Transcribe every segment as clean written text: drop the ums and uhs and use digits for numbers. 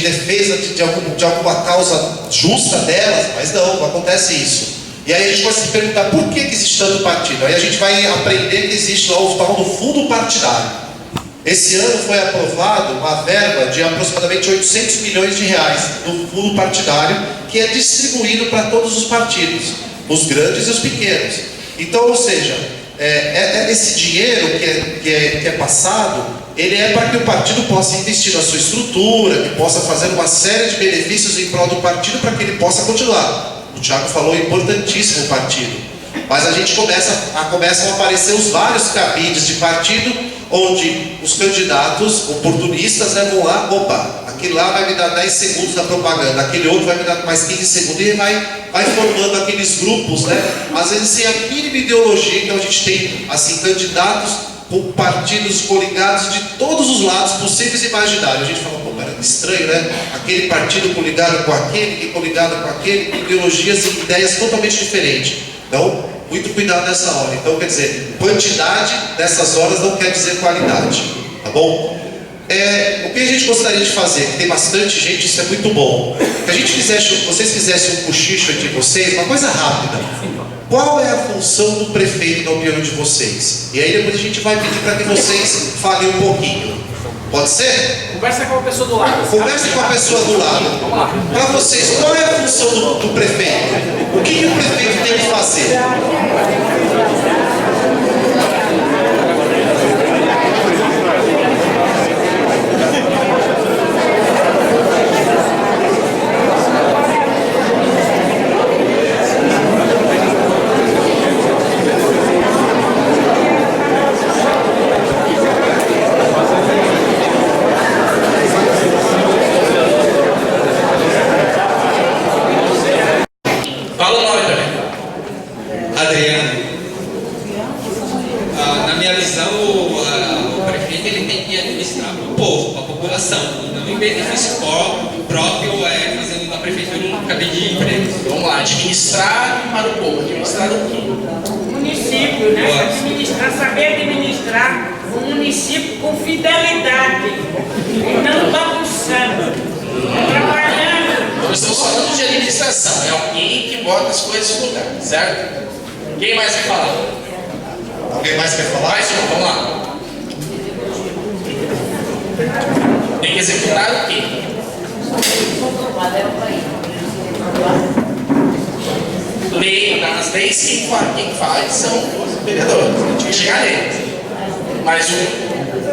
defesa de alguma causa justa delas, mas não acontece isso. E aí a gente pode se perguntar por que existe tanto partido. Aí a gente vai aprender que existe lá o tal do fundo partidário. Esse ano foi aprovado uma verba de aproximadamente 800 milhões de reais do fundo partidário, que é distribuído para todos os partidos, os grandes e os pequenos. Então, ou seja, esse dinheiro que é passado, ele é para que o partido possa investir na sua estrutura, que possa fazer uma série de benefícios em prol do partido para que ele possa continuar. O Thiago falou, importantíssimo o partido. Mas a gente começam a aparecer os vários cabides de partido, onde os candidatos oportunistas vão lá, opa, aquele lá vai me dar 10 segundos da propaganda, aquele outro vai me dar mais 15 segundos, e vai formando aqueles grupos, né? Às vezes sem a mínima ideologia. Então a gente tem, assim, candidatos com partidos coligados de todos os lados possíveis e imaginários. A gente fala, pô, era estranho, né? Aquele partido coligado com aquele, que coligado com aquele, com ideologias e ideias totalmente diferentes. Então, muito cuidado nessa hora. Então, quer dizer, quantidade nessas horas não quer dizer qualidade, tá bom? O que a gente gostaria de fazer, que tem bastante gente, isso é muito bom. Que a gente vocês fizessem um cochicho entre vocês, uma coisa rápida. Qual é a função do prefeito na opinião de vocês? E aí depois a gente vai pedir para que vocês falem um pouquinho. Pode ser? Conversa com a pessoa do lado. Converse com a pessoa do lado. Vamos lá. Para vocês, qual é a função do prefeito? O que o prefeito tem que fazer? Não em benefício próprio, fazendo da prefeitura um cabide de emprego. Vamos lá, administrar para o povo. Administrar o quê? O município, né? Saber administrar o município com fidelidade, não bagunçando, trabalhando. Nós estamos falando de administração, é alguém que bota as coisas no lugar, certo? Quem mais quer falar? Alguém mais quer falar? Mais um, vamos lá. Tem que executar o quê? Lei, nas leis quem faz são os vereadores, a gente vai chegar neles. Mas o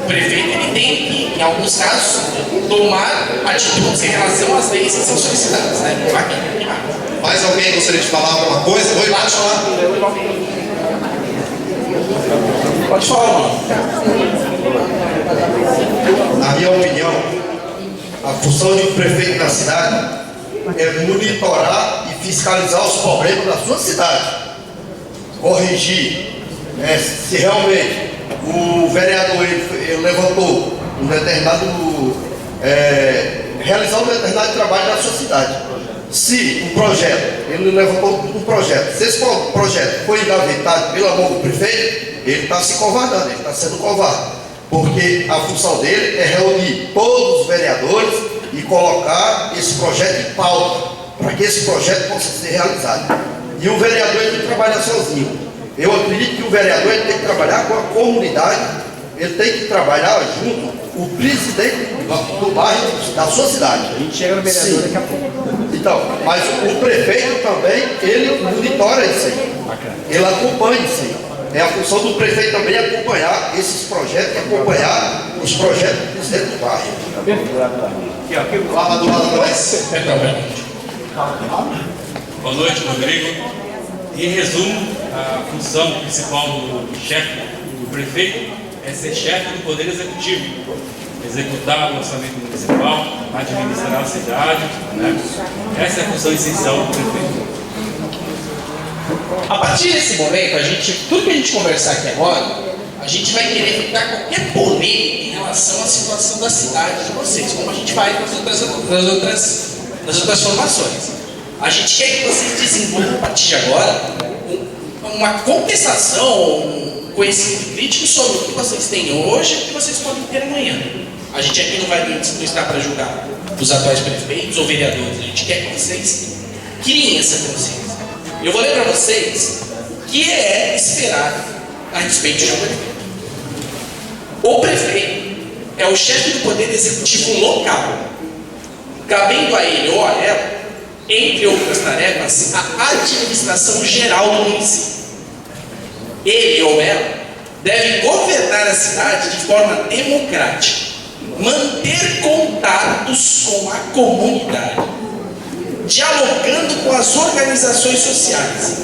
prefeito ele tem que, em alguns casos, tomar atitudes em relação às leis que são solicitadas, né? Mais alguém gostaria de falar alguma coisa? Oi, pode falar. Pode falar, mano. Na minha opinião, a função de um prefeito na cidade é monitorar e fiscalizar os problemas da sua cidade. Corrigir, se realmente o vereador ele levantou um determinado, realizar um determinado trabalho na sua cidade. Se um projeto, ele levantou um projeto, se esse projeto foi engavetado pela mão do prefeito, ele está se covardando, ele está sendo covarde. Porque a função dele é reunir todos os vereadores e colocar esse projeto em pauta, para que esse projeto possa ser realizado. E o vereador ele tem que trabalhar sozinho. Eu acredito que o vereador ele tem que trabalhar com a comunidade, ele tem que trabalhar junto o presidente do bairro da sua cidade. A gente chega no vereador daqui a pouco. Então, mas o prefeito também, ele monitora isso aí. Ele acompanha isso aí. É a função do prefeito também acompanhar esses projetos, acompanhar os projetos do presidente do bairro. Fala do lado de nós. Boa noite, Rodrigo. Em resumo, a função principal do chefe, do prefeito, é ser chefe do Poder Executivo. Executar o orçamento municipal, administrar a cidade, né? Essa é a função essencial do prefeito. A partir desse momento, tudo que a gente conversar aqui agora, a gente vai querer evitar qualquer polêmica em relação à situação da cidade de vocês, como a gente faz nas outras formações. A gente quer que vocês desenvolvam a partir de agora uma contestação, um conhecimento crítico sobre o que vocês têm hoje e o que vocês podem ter amanhã. A gente aqui não está para julgar. os atuais prefeitos ou vereadores. A gente quer que vocês criem essa consciência. Eu vou ler para vocês o que é esperado a respeito de um prefeito. O prefeito é o chefe do poder executivo local, cabendo a ele ou a ela, entre outras tarefas, a administração geral do município. Ele ou ela deve governar a cidade de forma democrática, manter contatos com a comunidade, dialogando com as organizações sociais,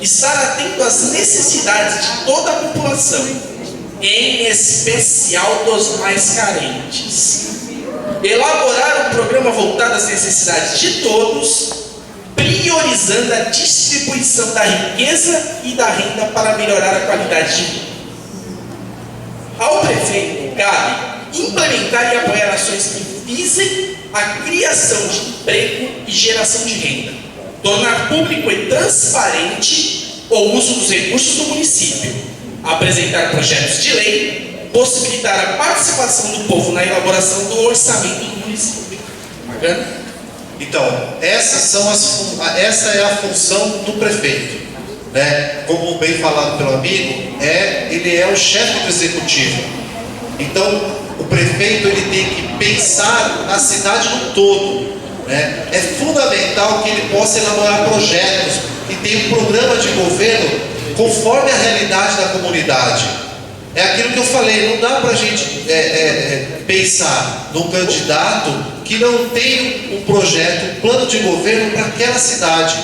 estar atento às necessidades de toda a população, em especial dos mais carentes, elaborar um programa voltado às necessidades de todos, priorizando a distribuição da riqueza e da renda para melhorar a qualidade de vida. Ao prefeito cabe implementar e apoiar ações que visem a criação de emprego e geração de renda, tornar público e transparente o uso dos recursos do município, apresentar projetos de lei, possibilitar a participação do povo na elaboração do orçamento do município. Bacana? Então, essa é a função do prefeito, né? Como bem falado pelo amigo, ele é o chefe do executivo. Então, o prefeito ele tem que pensar na cidade no todo, né? É fundamental que ele possa elaborar projetos e tenha um programa de governo conforme a realidade da comunidade. É aquilo que eu falei, não dá para a gente pensar num candidato que não tem um projeto, um plano de governo para aquela cidade.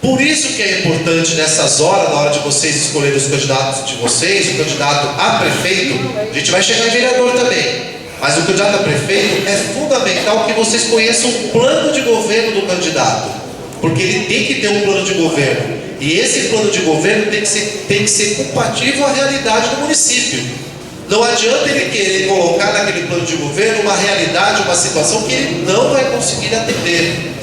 Por isso que é importante nessas horas, na hora de vocês escolherem os candidatos de vocês, o candidato a prefeito, a gente vai chegar em vereador também, mas o candidato a prefeito é fundamental que vocês conheçam o plano de governo do candidato, porque ele tem que ter um plano de governo, e esse plano de governo tem que ser compatível à realidade do município. Não adianta ele querer colocar naquele plano de governo uma realidade, uma situação que ele não vai conseguir atender.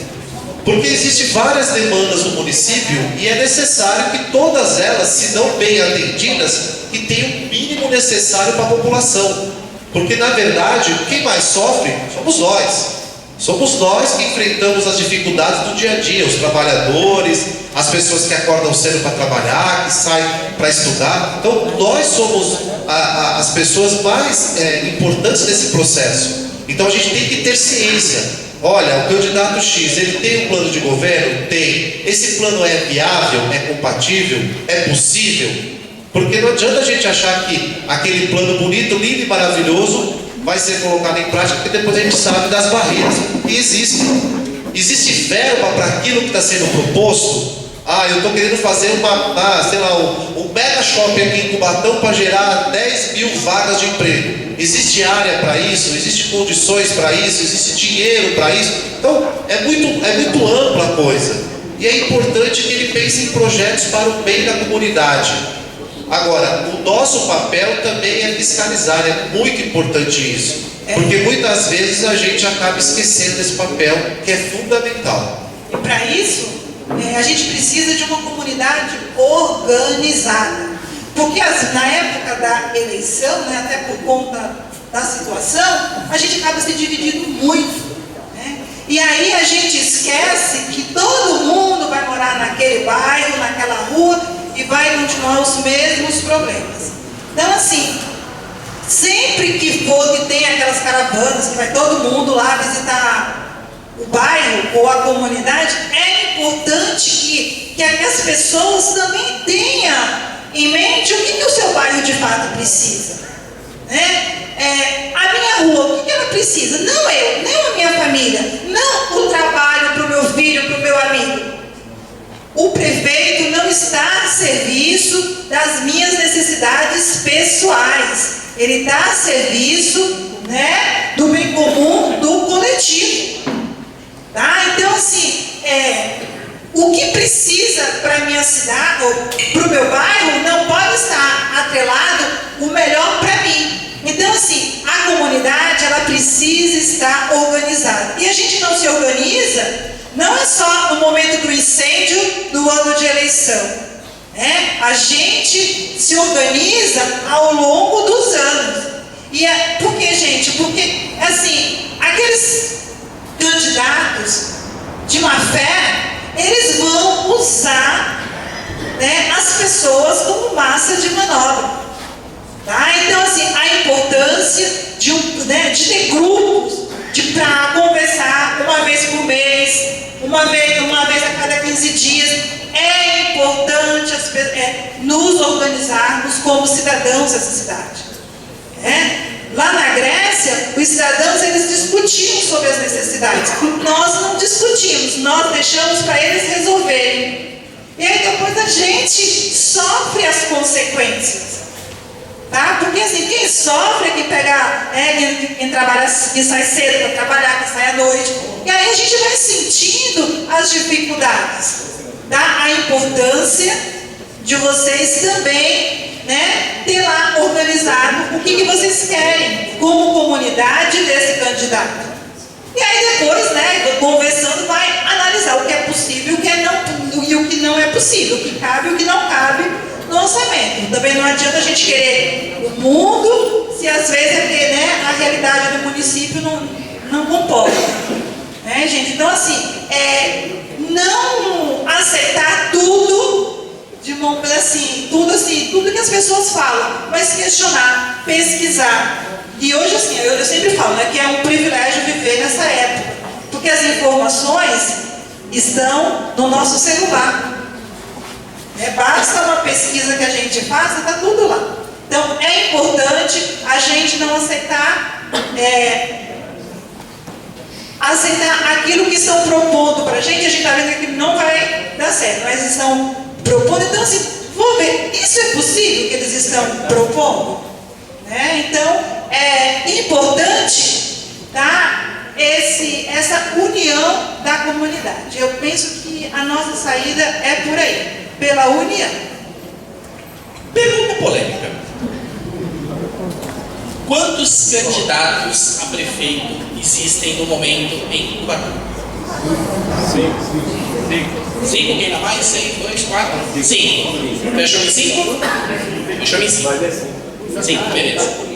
Porque existem várias demandas no município e é necessário que todas elas, se não bem atendidas, que tenham o mínimo necessário para a população. Porque, na verdade, quem mais sofre somos nós. Somos nós que enfrentamos as dificuldades do dia a dia, os trabalhadores, as pessoas que acordam cedo para trabalhar, que saem para estudar. Então, nós somos as pessoas mais importantes nesse processo. Então, a gente tem que ter ciência. Olha, o candidato X, ele tem um plano de governo? Tem. Esse plano é viável? É compatível? É possível? Porque não adianta a gente achar que aquele plano bonito, lindo e maravilhoso vai ser colocado em prática, porque depois a gente sabe das barreiras que existem. Existe verba para aquilo que está sendo proposto? Eu estou querendo fazer um mega shopping aqui em Cubatão para gerar 10 mil vagas de emprego. Existe área para isso? Existem condições para isso? Existe dinheiro para isso? Então, é muito ampla a coisa. E é importante que ele pense em projetos para o bem da comunidade. Agora, o nosso papel também é fiscalizar, é muito importante isso. Porque muitas vezes a gente acaba esquecendo desse papel que é fundamental. E para isso, a gente precisa de uma comunidade organizada. Porque na época da eleição, até por conta da situação, a gente acaba se dividindo muito. E aí a gente esquece que todo mundo vai morar naquele bairro, naquela rua, e vai continuar os mesmos problemas. Então, assim, sempre que tem aquelas caravanas, que vai todo mundo lá visitar o bairro ou a comunidade, é importante que as pessoas também tenham em mente o que o seu bairro de fato precisa. A minha rua, o que ela precisa? Não eu, nem a minha família, não o trabalho para o meu filho, para o meu amigo. O prefeito não está a serviço das minhas necessidades pessoais. Ele está a serviço, do bem comum, do coletivo. Tá? Então, assim, o que precisa para a minha cidade, ou para o meu bairro, não pode estar atrelado o melhor para mim. Então, assim, a comunidade, ela precisa estar organizada. E a gente não se organiza, não é só no momento do incêndio do ano de eleição. A gente se organiza ao longo dos anos. E por que, gente? Porque, assim, aqueles candidatos de má fé, eles vão usar, né, as pessoas como massa de manobra. Tá? Então, assim, a importância de ter grupos para conversar uma vez por mês, uma vez a cada 15 dias. É importante nos organizarmos como cidadãos dessa cidade. Lá na Grécia, os cidadãos eles discutiam sobre as necessidades. Nós não discutimos, nós deixamos para eles resolverem. E aí depois a gente sofre as consequências. Tá? Porque assim, quem sofre é quem pega, quem trabalha, que sai cedo para trabalhar, que sai à noite. E aí a gente vai sentindo as dificuldades. Tá? A importância de vocês também, né, ter lá organizado o que vocês querem como comunidade desse candidato. E aí depois, né, conversando, vai analisar o que é possível e o que não é possível, o que cabe e o que não cabe no orçamento. Também não adianta a gente querer o mundo se às vezes a realidade do município não comporta. Gente? Então, assim, não aceitar tudo de mão assim, tudo que as pessoas falam, mas questionar, pesquisar. E hoje, assim, eu sempre falo, né, que é um privilégio viver nessa época, porque as informações estão no nosso celular. Basta uma pesquisa que a gente faça, está tudo lá. Então, é importante a gente não aceitar aquilo que estão propondo para a gente está vendo que não vai dar certo, mas estão propondo. Então, assim, vamos ver, isso é possível que eles estão propondo? Então, é importante, tá, essa união da comunidade. Eu penso que a nossa saída é por aí, pela união. Pergunta polêmica. Quantos candidatos a prefeito existem no momento em Tubarão? 5, quem dá mais? 6, 2, 4, 5. Fechou em 5? Fechou em 5. 5, beleza.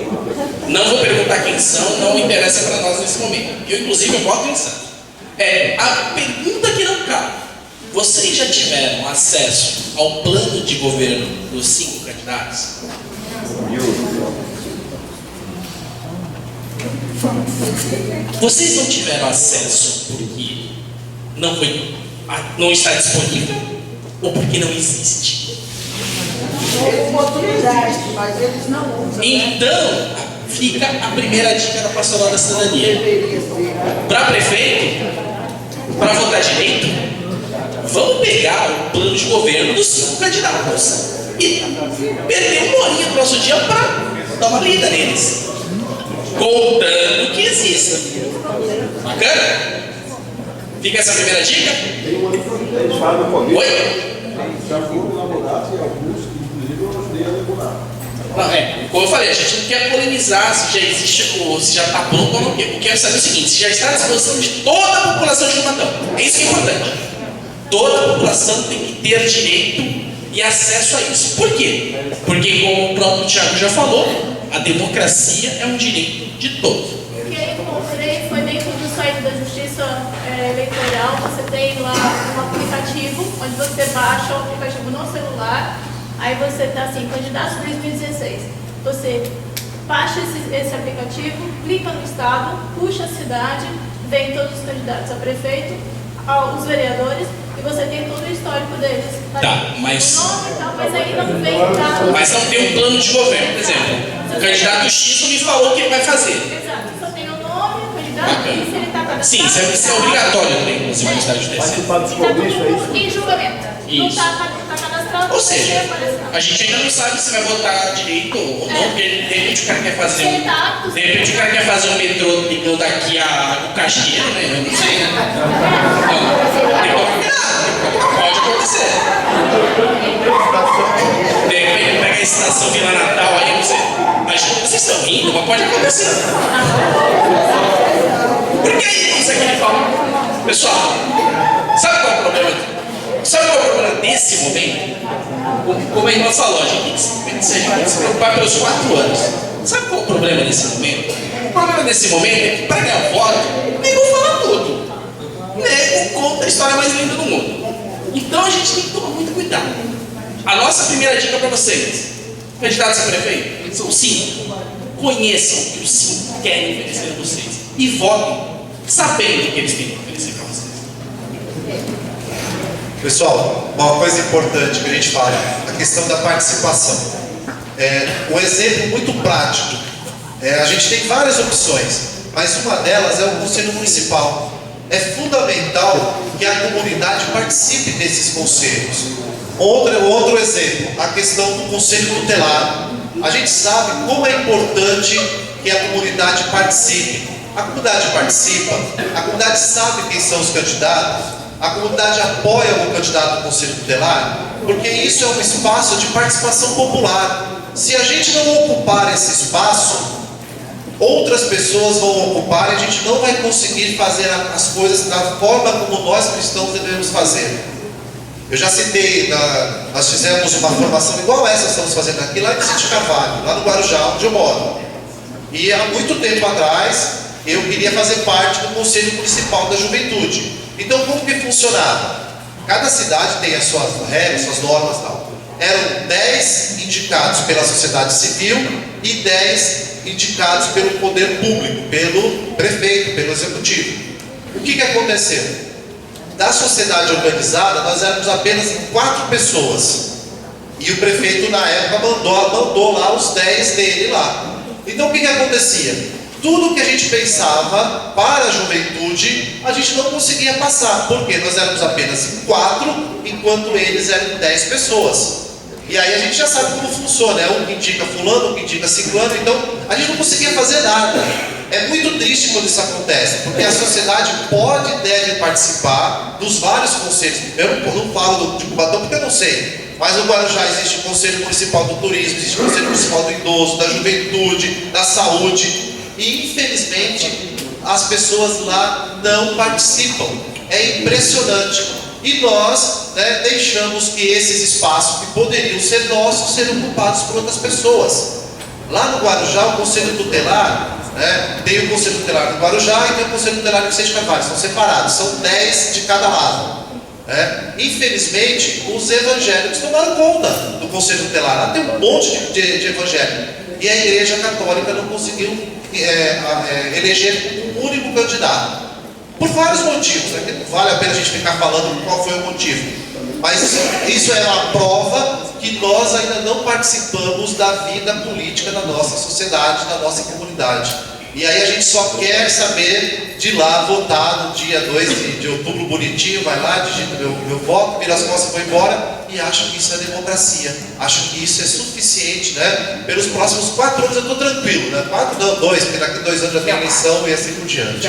Não vou perguntar quem são, não interessa para nós nesse momento. Eu, inclusive, voto em Santos. A pergunta que não cabe. Vocês já tiveram acesso ao plano de governo dos 5 candidatos? Vocês não tiveram acesso porque não está disponível ou porque não existe? Oportunidade, mas eles não usam. Então, fica a primeira dica da Pastoral da Cidadania. Para prefeito, para votar direito, vamos pegar o plano de governo dos 5 candidatos e perder uma horinha do nosso dia para dar uma lida neles, contando que exista. Bacana? Fica essa primeira dica? Oi? Não, como eu falei, a gente não quer polemizar se já existe ou se já está pronto ou não. Eu quero saber o seguinte: se já está à disposição de toda a população de Cubatão. É isso que é importante. Toda a população tem que ter direito e acesso a isso. Por quê? Porque, como o próprio Thiago já falou, a democracia é um direito de todos. O que eu encontrei foi dentro do site da Justiça Eleitoral. Você tem lá um aplicativo, onde você baixa o aplicativo no celular. Aí você está assim, candidatos 2016. Você baixa esse aplicativo, clica no estado, puxa a cidade, vem todos os candidatos a prefeito, os vereadores, e você tem todo o histórico deles. Tá, mas... O nome e tal, mas aí não vem pra... Mas não tem um plano de governo, por exemplo. O candidato X me falou o que ele vai fazer. Exato, só tem o nome, o candidato, e se ele está cadastrado... Sim, isso é obrigatório também, inclusive, no estado de terceiro. E está tudo em julgamento. Não Isso. está cadastrado, Ou vai seja, aparecer. a gente ainda não sabe se vai votar direito ou não, porque de repente o cara quer fazer de repente o cara quer fazer um metrô ligando aqui o Castilho, né? Eu não sei, né? Não, pode acontecer. De repente pega a estação Vila Natal aí, não sei. Mas vocês estão rindo, mas pode acontecer. Porque é isso que ele fala. Pessoal, sabe qual é o problema? Sabe qual é o problema desse momento? Como a irmã falou, a gente tem que se preocupar pelos 4 anos. Sabe qual é o problema desse momento? O problema desse momento é que para ganhar voto, o nego fala tudo. história mais linda do mundo. Então a gente tem que tomar muito cuidado. A nossa primeira dica para vocês, candidatos a prefeito, são 5. Conheçam o que os 5 querem oferecer a vocês e votem sabendo o que eles têm que oferecer para vocês. Pessoal, uma coisa importante que a gente fala, a questão da participação. Um exemplo muito prático. A gente tem várias opções, mas uma delas é o Conselho Municipal. É fundamental que a comunidade participe desses conselhos. Outro exemplo, a questão do Conselho Tutelar. A gente sabe como é importante que a comunidade participe. A comunidade participa, a comunidade sabe quem são os candidatos, a comunidade apoia o candidato do Conselho Tutelar, porque isso é um espaço de participação popular. Se a gente não ocupar esse espaço, outras pessoas vão ocupar e a gente não vai conseguir fazer as coisas da forma como nós cristãos devemos fazer. Eu já citei, nós fizemos uma formação igual essa que estamos fazendo aqui, lá em Vicente Carvalho, lá no Guarujá, onde eu moro. E há muito tempo atrás, eu queria fazer parte do Conselho Municipal da Juventude. Então, como que funcionava? Cada cidade tem as suas regras, suas normas e tal. Eram 10 indicados pela sociedade civil e 10 indicados pelo poder público, pelo prefeito, pelo executivo. O que aconteceu? Da sociedade organizada, nós éramos apenas 4 pessoas. E o prefeito, na época, mandou lá os 10 dele lá. Então, o que acontecia? Tudo que a gente pensava para a juventude, a gente não conseguia passar. Porque nós éramos apenas 4, enquanto eles eram 10 pessoas. E aí a gente já sabe como funciona. É um que indica fulano, um que indica ciclano. Então, a gente não conseguia fazer nada. É muito triste quando isso acontece, porque a sociedade pode e deve participar dos vários conselhos. Eu não falo de Cubatão porque eu não sei, mas no Guarujá existe o Conselho Municipal do Turismo, existe o Conselho Municipal do Idoso, da Juventude, da Saúde, e infelizmente as pessoas lá não participam. É impressionante. E nós deixamos que esses espaços que poderiam ser nossos sejam ocupados por outras pessoas. Lá no Guarujá, o Conselho Tutelar, tem o Conselho Tutelar do Guarujá e tem o Conselho Tutelar do Vicente Carvalho, são separados, são 10 de cada lado. Infelizmente, os evangélicos tomaram conta do Conselho Tutelar. Lá tem um monte de evangélicos. E a Igreja Católica não conseguiu eleger um único candidato. Por vários motivos, não vale a pena a gente ficar falando qual foi o motivo. Mas isso é uma prova que nós ainda não participamos da vida política da nossa sociedade, da nossa comunidade. E aí a gente só quer saber de lá votar no dia 2 de outubro bonitinho, vai lá, digita meu voto, vira as costas e vai embora, e acho que isso é democracia. Acho que isso é suficiente, Pelos próximos 4 anos eu estou tranquilo, 4 não, 2, porque daqui 2 anos já tem eleição e assim por diante.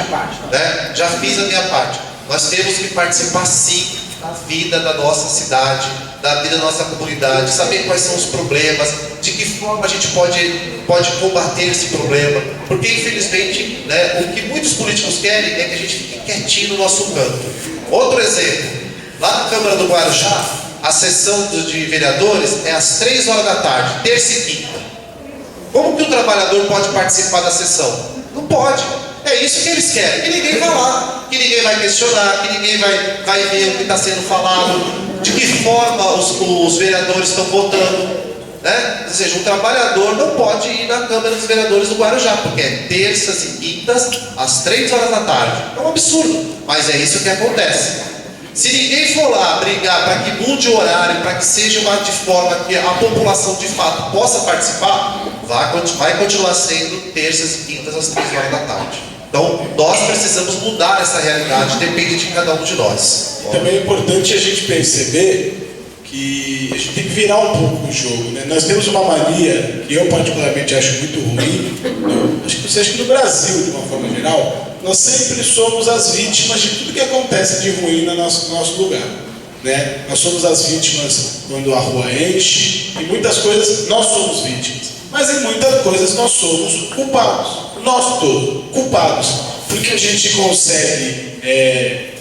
Já fiz a minha parte. Nós temos que participar sim da vida da nossa cidade, da vida da nossa comunidade, saber quais são os problemas, de que forma a gente pode combater esse problema, porque infelizmente o que muitos políticos querem é que a gente fique quietinho no nosso canto. Outro exemplo, lá na Câmara do Guarujá, a sessão de vereadores é às 3 horas da tarde, terça e quinta. Como que o trabalhador pode participar da sessão? Não pode. É isso que eles querem, que ninguém vá lá, que ninguém vai questionar, que ninguém vai ver o que está sendo falado, de que forma os vereadores estão votando, Ou seja, um trabalhador não pode ir na Câmara dos Vereadores do Guarujá, porque é terças e quintas, às 3 horas da tarde. É um absurdo, mas é isso que acontece. Se ninguém for lá brigar para que mude o horário, para que seja de forma que a população de fato possa participar, vai continuar sendo terças e quintas às 3 horas da tarde. Então, nós precisamos mudar essa realidade, depende de cada um de nós. Também é importante a gente perceber que a gente tem que virar um pouco o jogo, Nós temos uma mania, que eu particularmente acho muito ruim, acho que no Brasil, de uma forma geral, nós sempre somos as vítimas de tudo que acontece de ruim no nosso lugar, Nós somos as vítimas quando a rua enche, e muitas coisas nós somos vítimas, mas em muitas coisas nós somos culpados, nós todos, culpados, porque a gente consegue,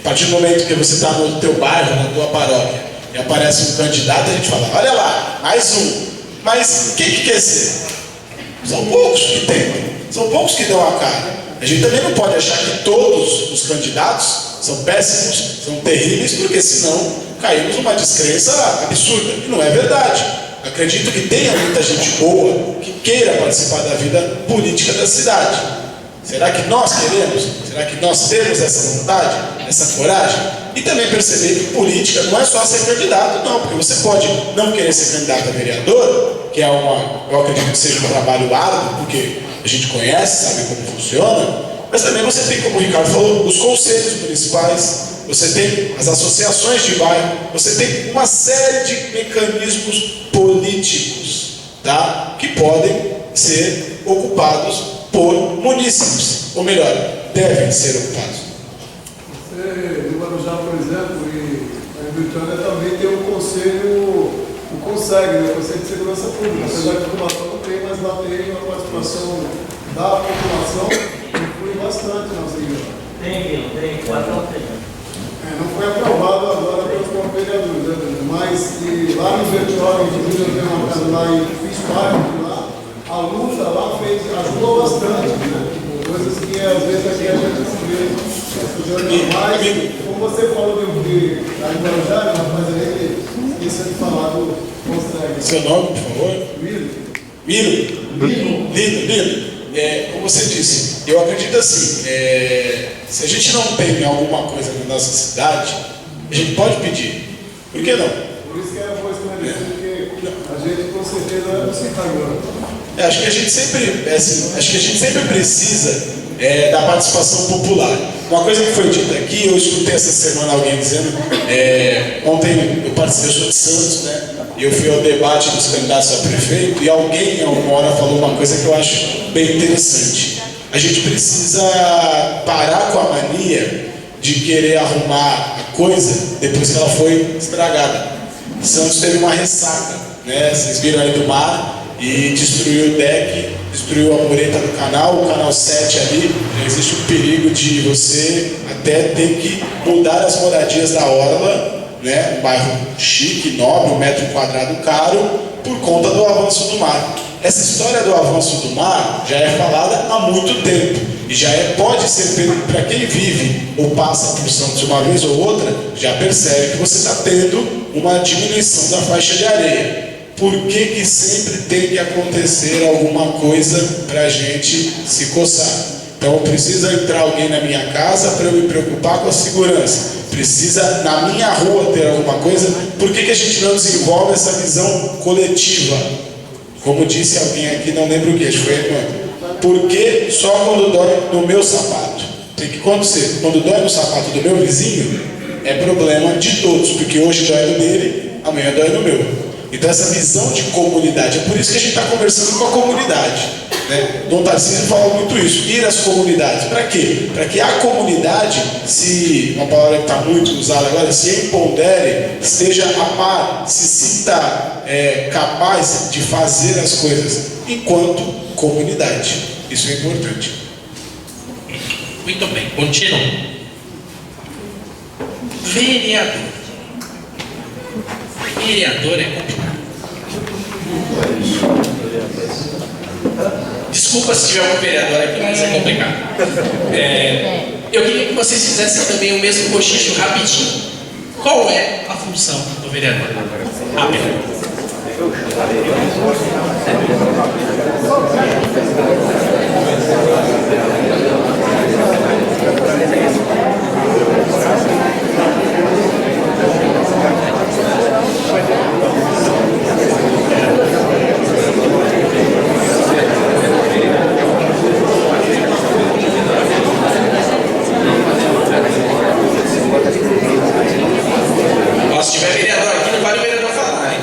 a partir do momento que você está no teu bairro, na tua paróquia, e aparece um candidato, a gente fala, olha lá, mais um, mas quem que quer ser? São poucos que tentam, são poucos que dão a cara. A gente também não pode achar que todos os candidatos são péssimos, são terríveis, porque senão caímos numa descrença absurda. E não é verdade. Acredito que tenha muita gente boa que queira participar da vida política da cidade. Será que nós queremos? Será que nós temos essa vontade, essa coragem? E também perceber que política não é só ser candidato, não, porque você pode não querer ser candidato a vereador, que é eu acredito que seja um trabalho árduo, porque a gente conhece, sabe como funciona, mas também você tem, como o Ricardo falou, os conselhos municipais, você tem as associações de bairro, você tem uma série de mecanismos políticos, tá? Que podem ser ocupados por munícipes, ou melhor, devem ser ocupados. Você, no Guarujá, por exemplo, e a Britânia também tem um conselho, o CONSEG, né? O Conselho de Segurança Pública. Apesar que a população não tem, mas lá tem uma participação da população que influi bastante na nossa igreja. Tem, 4 ou 3. Não foi aprovado agora pelos vereadores, mas lá no Vertiório, eu tenho uma casa lá e fiz parte lá, a luta lá ajudou bastante, né? Coisas que às vezes aqui a gente não vê. Mas, como você falou de Guarujá, mas aí esqueci de falar do CONSEG. Seu nome, por favor? Lino. Como você disse, eu acredito assim, se a gente não tem alguma coisa na nossa cidade, a gente pode pedir. Por que não? Por isso que é bom esclarecer, porque a gente com certeza não se está agora. Acho que a gente sempre precisa da participação popular. Uma coisa que foi dita aqui, eu escutei essa semana alguém dizendo, ontem eu sou de Santos, né? E eu fui ao debate dos candidatos a prefeito e alguém, em alguma hora, falou uma coisa que eu acho bem interessante. A gente precisa parar com a mania de querer arrumar a coisa depois que ela foi estragada. Santos teve uma ressaca, né? Vocês viram aí do mar e destruiu o deck, destruiu a mureta do canal, o canal 7 ali. Existe o perigo de você até ter que mudar as moradias da orla, né? Um bairro chique, nobre, 1 metro quadrado caro, por conta do avanço do mar. Essa história do avanço do mar já é falada há muito tempo e já pode ser, para quem vive ou passa por Santos uma vez ou outra, já percebe que você está tendo uma diminuição da faixa de areia. Por que sempre tem que acontecer alguma coisa para a gente se coçar? Então precisa entrar alguém na minha casa para eu me preocupar com a segurança. Precisa na minha rua ter alguma coisa. Por que a gente não desenvolve essa visão coletiva? Como disse alguém aqui, não lembro o que, acho que foi a irmã. Porque só quando dói no meu sapato. Tem que acontecer. Quando dói no sapato do meu vizinho, é problema de todos. Porque hoje dói no dele, amanhã dói no meu. Então essa visão de comunidade, é por isso que a gente está conversando com a comunidade, né? Dom Tarcísio fala muito isso, ir às comunidades. Para quê? Para que a comunidade, uma palavra que está muito usada agora, se empodere, esteja a par, se sinta capaz de fazer as coisas enquanto comunidade. Isso é importante. Muito bem, continuo. Vereador. Vereador é complicado. Desculpa se tiver algum vereador aqui, mas é complicado. Eu queria que vocês fizessem também o mesmo cochicho rapidinho. Qual é a função do vereador? Rápido. Se tiver vereador aqui, não vale o vereador falar, hein?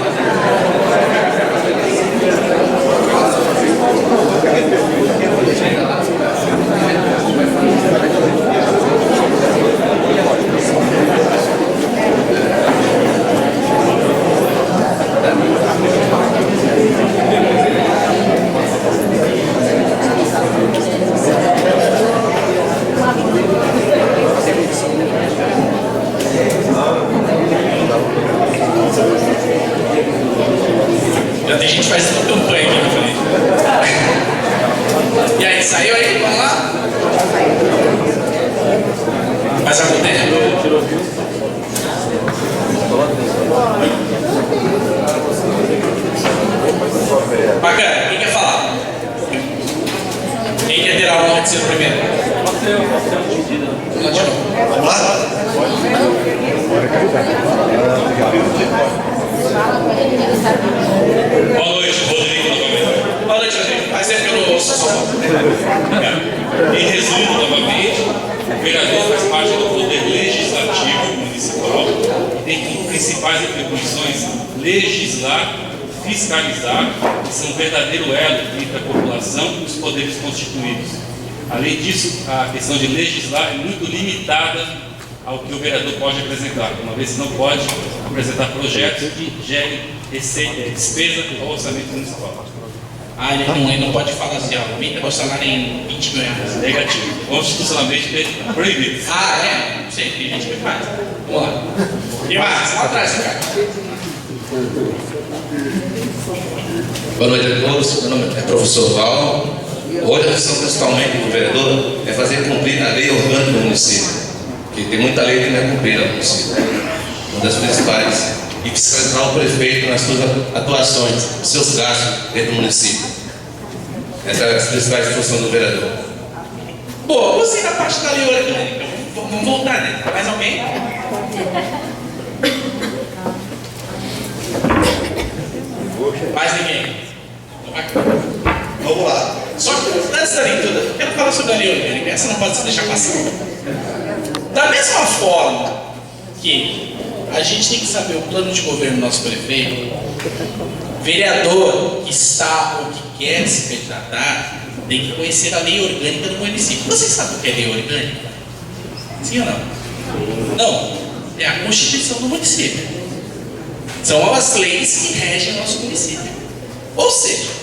Pode ser o primeiro. Vamos lá? Boa noite, Rodrigo, novamente. Boa noite, Rodrigo. Faz tempo que eu não ouço só. Em resumo, novamente, o vereador faz parte do poder legislativo municipal e tem como principais atribuições legislar, fiscalizar e ser um verdadeiro elo entre a população e os poderes constituídos. Além disso, a questão de legislar é muito limitada ao que o vereador pode apresentar, uma vez que não pode apresentar projetos que gerem receita, despesa ao orçamento municipal. Ah, ele não pode falar assim, ó, aumenta meu salário em 20 mil reais. Negativo, constitucionalmente proibido. Ah, é? Não sei, tem gente que faz. Vamos lá. E mais, lá atrás, cara. Boa noite a todos, meu nome é professor Val. Hoje a função principalmente do vereador é fazer cumprir a lei orgânica do município, porque tem muita lei que não é cumprida no município. Uma das principais, e fiscalizar o prefeito nas suas atuações, os seus gastos dentro do município. Essa é a principal função do vereador. Boa, você na parte da lei orgânica. Vamos voltar, né? Mais alguém? Mais ninguém? Vamos lá. Só que antes da leitura, eu quero falar sobre a lei orgânica. Essa não pode se deixar passar. Da mesma forma que a gente tem que saber o plano de governo do nosso prefeito, vereador que está ou que quer se candidatar tem que conhecer a lei orgânica do município. Vocês sabem o que é lei orgânica? Sim ou não? Não. É a Constituição do município. São as leis que regem o nosso município. Ou seja,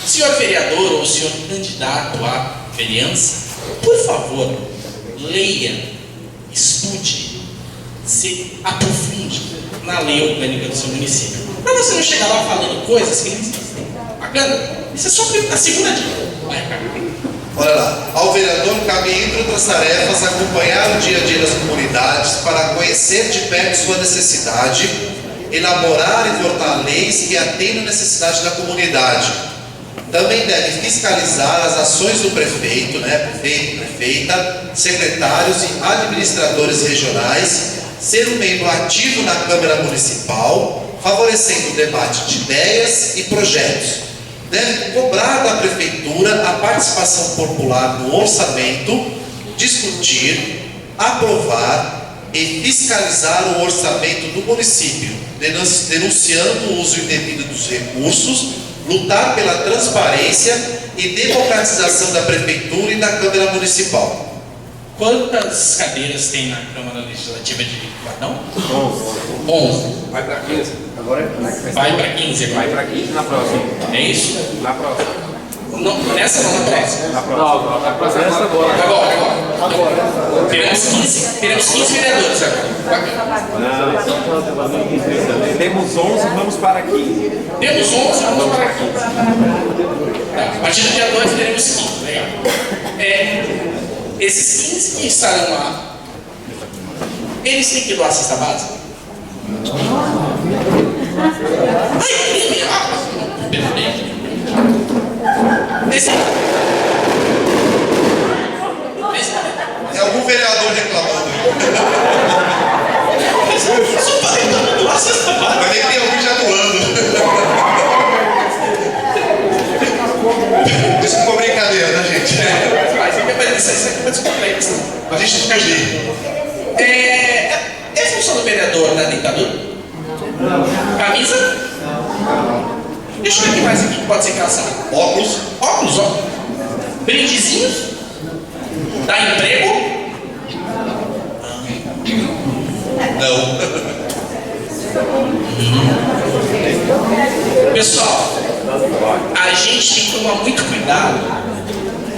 senhor vereador ou senhor candidato à vereança, por favor, leia, estude, se aprofunde na lei orgânica do seu município. Para você não chegar lá falando coisas que não existem. Bacana? Isso é só a segunda dica. Vai, cara. Olha lá, ao vereador cabe, entre outras tarefas, acompanhar o dia a dia das comunidades para conhecer de perto sua necessidade, elaborar e votar leis que atendam a necessidade da comunidade. Também deve fiscalizar as ações do prefeito, prefeito, prefeita, secretários e administradores regionais, ser um membro ativo na Câmara Municipal, favorecendo o debate de ideias e projetos. Deve cobrar da Prefeitura a participação popular no orçamento, discutir, aprovar e fiscalizar o orçamento do município, denunciando o uso indevido dos recursos, lutar pela transparência e democratização da Prefeitura e da Câmara Municipal. Quantas cadeiras tem na Câmara Legislativa de Guadão? 11. Vai para 15. Agora é. Vai para 15 agora. Vai para 15 na próxima. É isso? Na próxima. Não, nessa não, na próxima. Na próxima. Na próxima agora. Teremos 15 vereadores agora. Não, temos 11, vamos para 15. Temos 11, vamos para 15. Tá, a partir do dia 2 teremos 15. Legal. Esses 15 que estarão lá, eles têm que doar a cesta básica? Tem algum vereador reclamando? Só falei para doar a cesta básica. Mas nem tem alguém já doando. Desculpa a brincadeira, tá, gente? Isso aqui pode descobrir isso. A gente descobrir. É função do vereador da ditadura? Camisa? Deixa eu ver o que mais aqui que pode ser caçado. Óculos. Óculos, ó. Brindezinhos? Dá emprego? Não. Pessoal, a gente tem que tomar muito cuidado.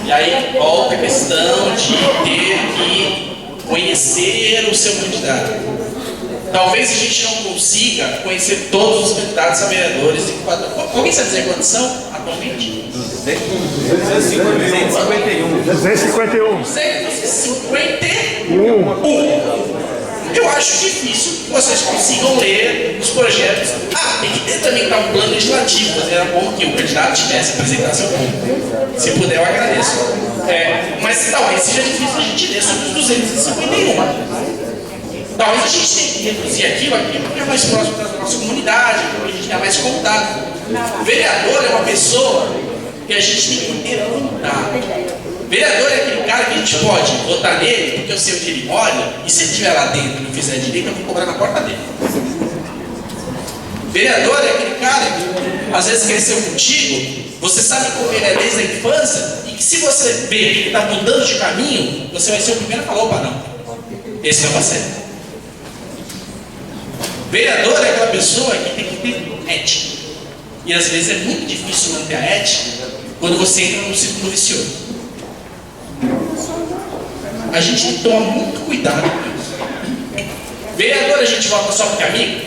E aí volta a questão de ter que conhecer o seu candidato. Talvez a gente não consiga conhecer todos os candidatos a vereadores. Alguém sabe dizer quantos são atualmente? 251. 251. Eu acho difícil que vocês consigam ler os projetos. tem que ter também um plano legislativo, mas era bom que o candidato tivesse apresentação pública. Se puder, eu agradeço. Mas talvez seja difícil a gente ler sobre os 251. Talvez a gente tenha que reduzir aquilo porque é mais próximo da nossa comunidade, porque a gente tem mais contato. O vereador é uma pessoa que a gente tem que interpretar. Vereador é aquele cara que a gente pode votar nele porque eu sei onde ele mora, e se ele estiver lá dentro e não fizer direito, eu vou cobrar na porta dele. Vereador é aquele cara que às vezes cresceu contigo, você sabe como ele é desde a infância, e que se você vê que ele está mudando de caminho, você vai ser o primeiro a falar: opa, não, esse não vai ser. Vereador é aquela pessoa que tem que ter ética. E às vezes é muito difícil manter a ética quando você entra num círculo vicioso. A gente tem que tomar muito cuidado com isso. Vereador, a gente vota só porque é amigo?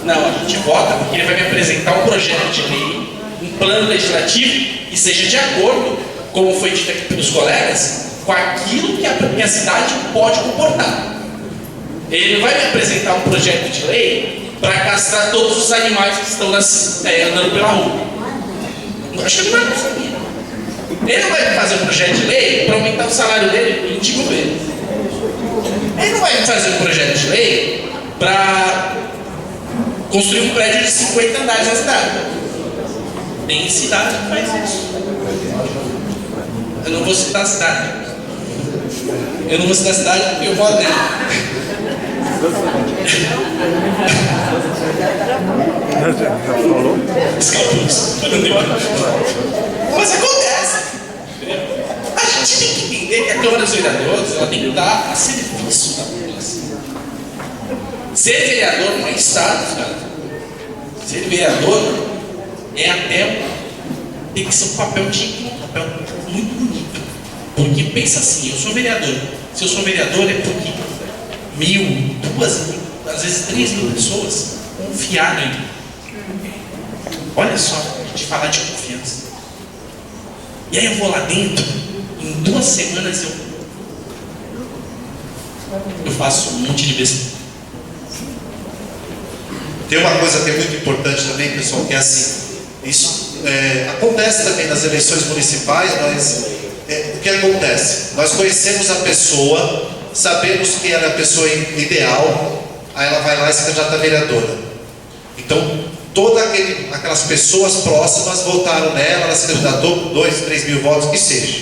Não, a gente vota porque ele vai me apresentar um projeto de lei, um plano legislativo que seja de acordo, como foi dito aqui pelos colegas, com aquilo que a cidade pode comportar. Ele não vai me apresentar um projeto de lei para castrar todos os animais que estão andando pela rua. Acho que ele não vai conseguir. Ele não vai fazer um projeto de lei para aumentar o salário dele 20 mil vezes. Ele não vai fazer um projeto de lei para construir um prédio de 50 andares na cidade. Tem cidade que faz isso. Eu não vou citar a cidade. Eu não vou citar a cidade porque eu moro nela. Mas acontece. A gente tem que entender que a Câmara dos Vereadores ela tem que estar a serviço da população. Ser vereador não é status, cara. Ser vereador é até tem que ser um papel digno, um papel muito bonito. Porque pensa assim, eu sou vereador. Se eu sou vereador é porque 1.000, 2.000, às vezes 3.000 pessoas confiaram em mim. Olha só, a gente falar de confiança. E aí eu vou lá dentro, em 2 semanas eu faço um monte de besteira. Tem uma coisa que é muito importante também, pessoal, que é assim, isso acontece também nas eleições municipais, mas o que acontece? Nós conhecemos a pessoa, sabemos que ela é a pessoa ideal, aí ela vai lá e se candidata a vereadora. Então, todas aquelas pessoas próximas votaram nela, ela se candidatou com 2, 3 mil votos, que seja.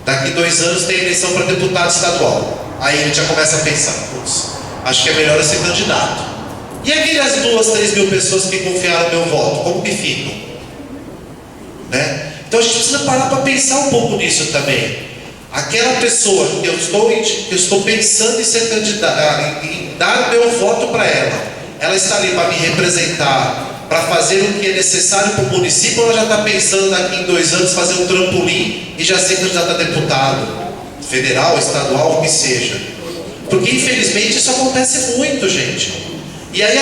Daqui 2 anos tem eleição para deputado estadual. Aí a gente já começa a pensar, putz, acho que é melhor eu ser candidato. E aquelas 2, 3 mil pessoas que confiaram no meu voto, como que ficam? Né? Então a gente precisa parar para pensar um pouco nisso também. Aquela pessoa que eu estou pensando em ser candidata, em dar meu voto para ela está ali para me representar, para fazer o que é necessário para o município, ou ela já está pensando daqui em 2 anos fazer um trampolim e já ser candidata a deputado, federal, estadual, o que seja. Porque infelizmente isso acontece muito, gente. E aí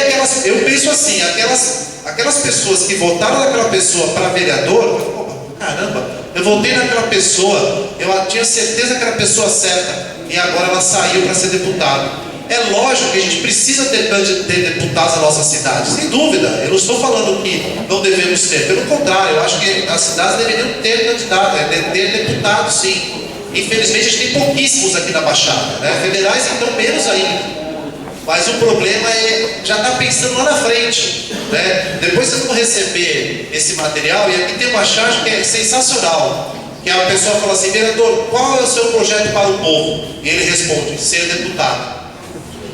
eu penso assim, aquelas pessoas que votaram naquela pessoa para vereador, caramba, eu votei naquela pessoa, eu tinha certeza que era a pessoa certa, e agora ela saiu para ser deputado. É lógico que a gente precisa ter deputados na nossa cidade, sem dúvida. Eu não estou falando que não devemos ter, pelo contrário, eu acho que as cidades deveriam ter candidato, ter deputados, sim. Infelizmente a gente tem pouquíssimos aqui na Baixada, né? Federais então menos ainda. Mas o problema é já estar pensando lá na frente, né? Depois vocês vão receber esse material, e aqui tem uma charge que é sensacional, que a pessoa fala assim: vereador, qual é o seu projeto para o povo? E ele responde: ser deputado.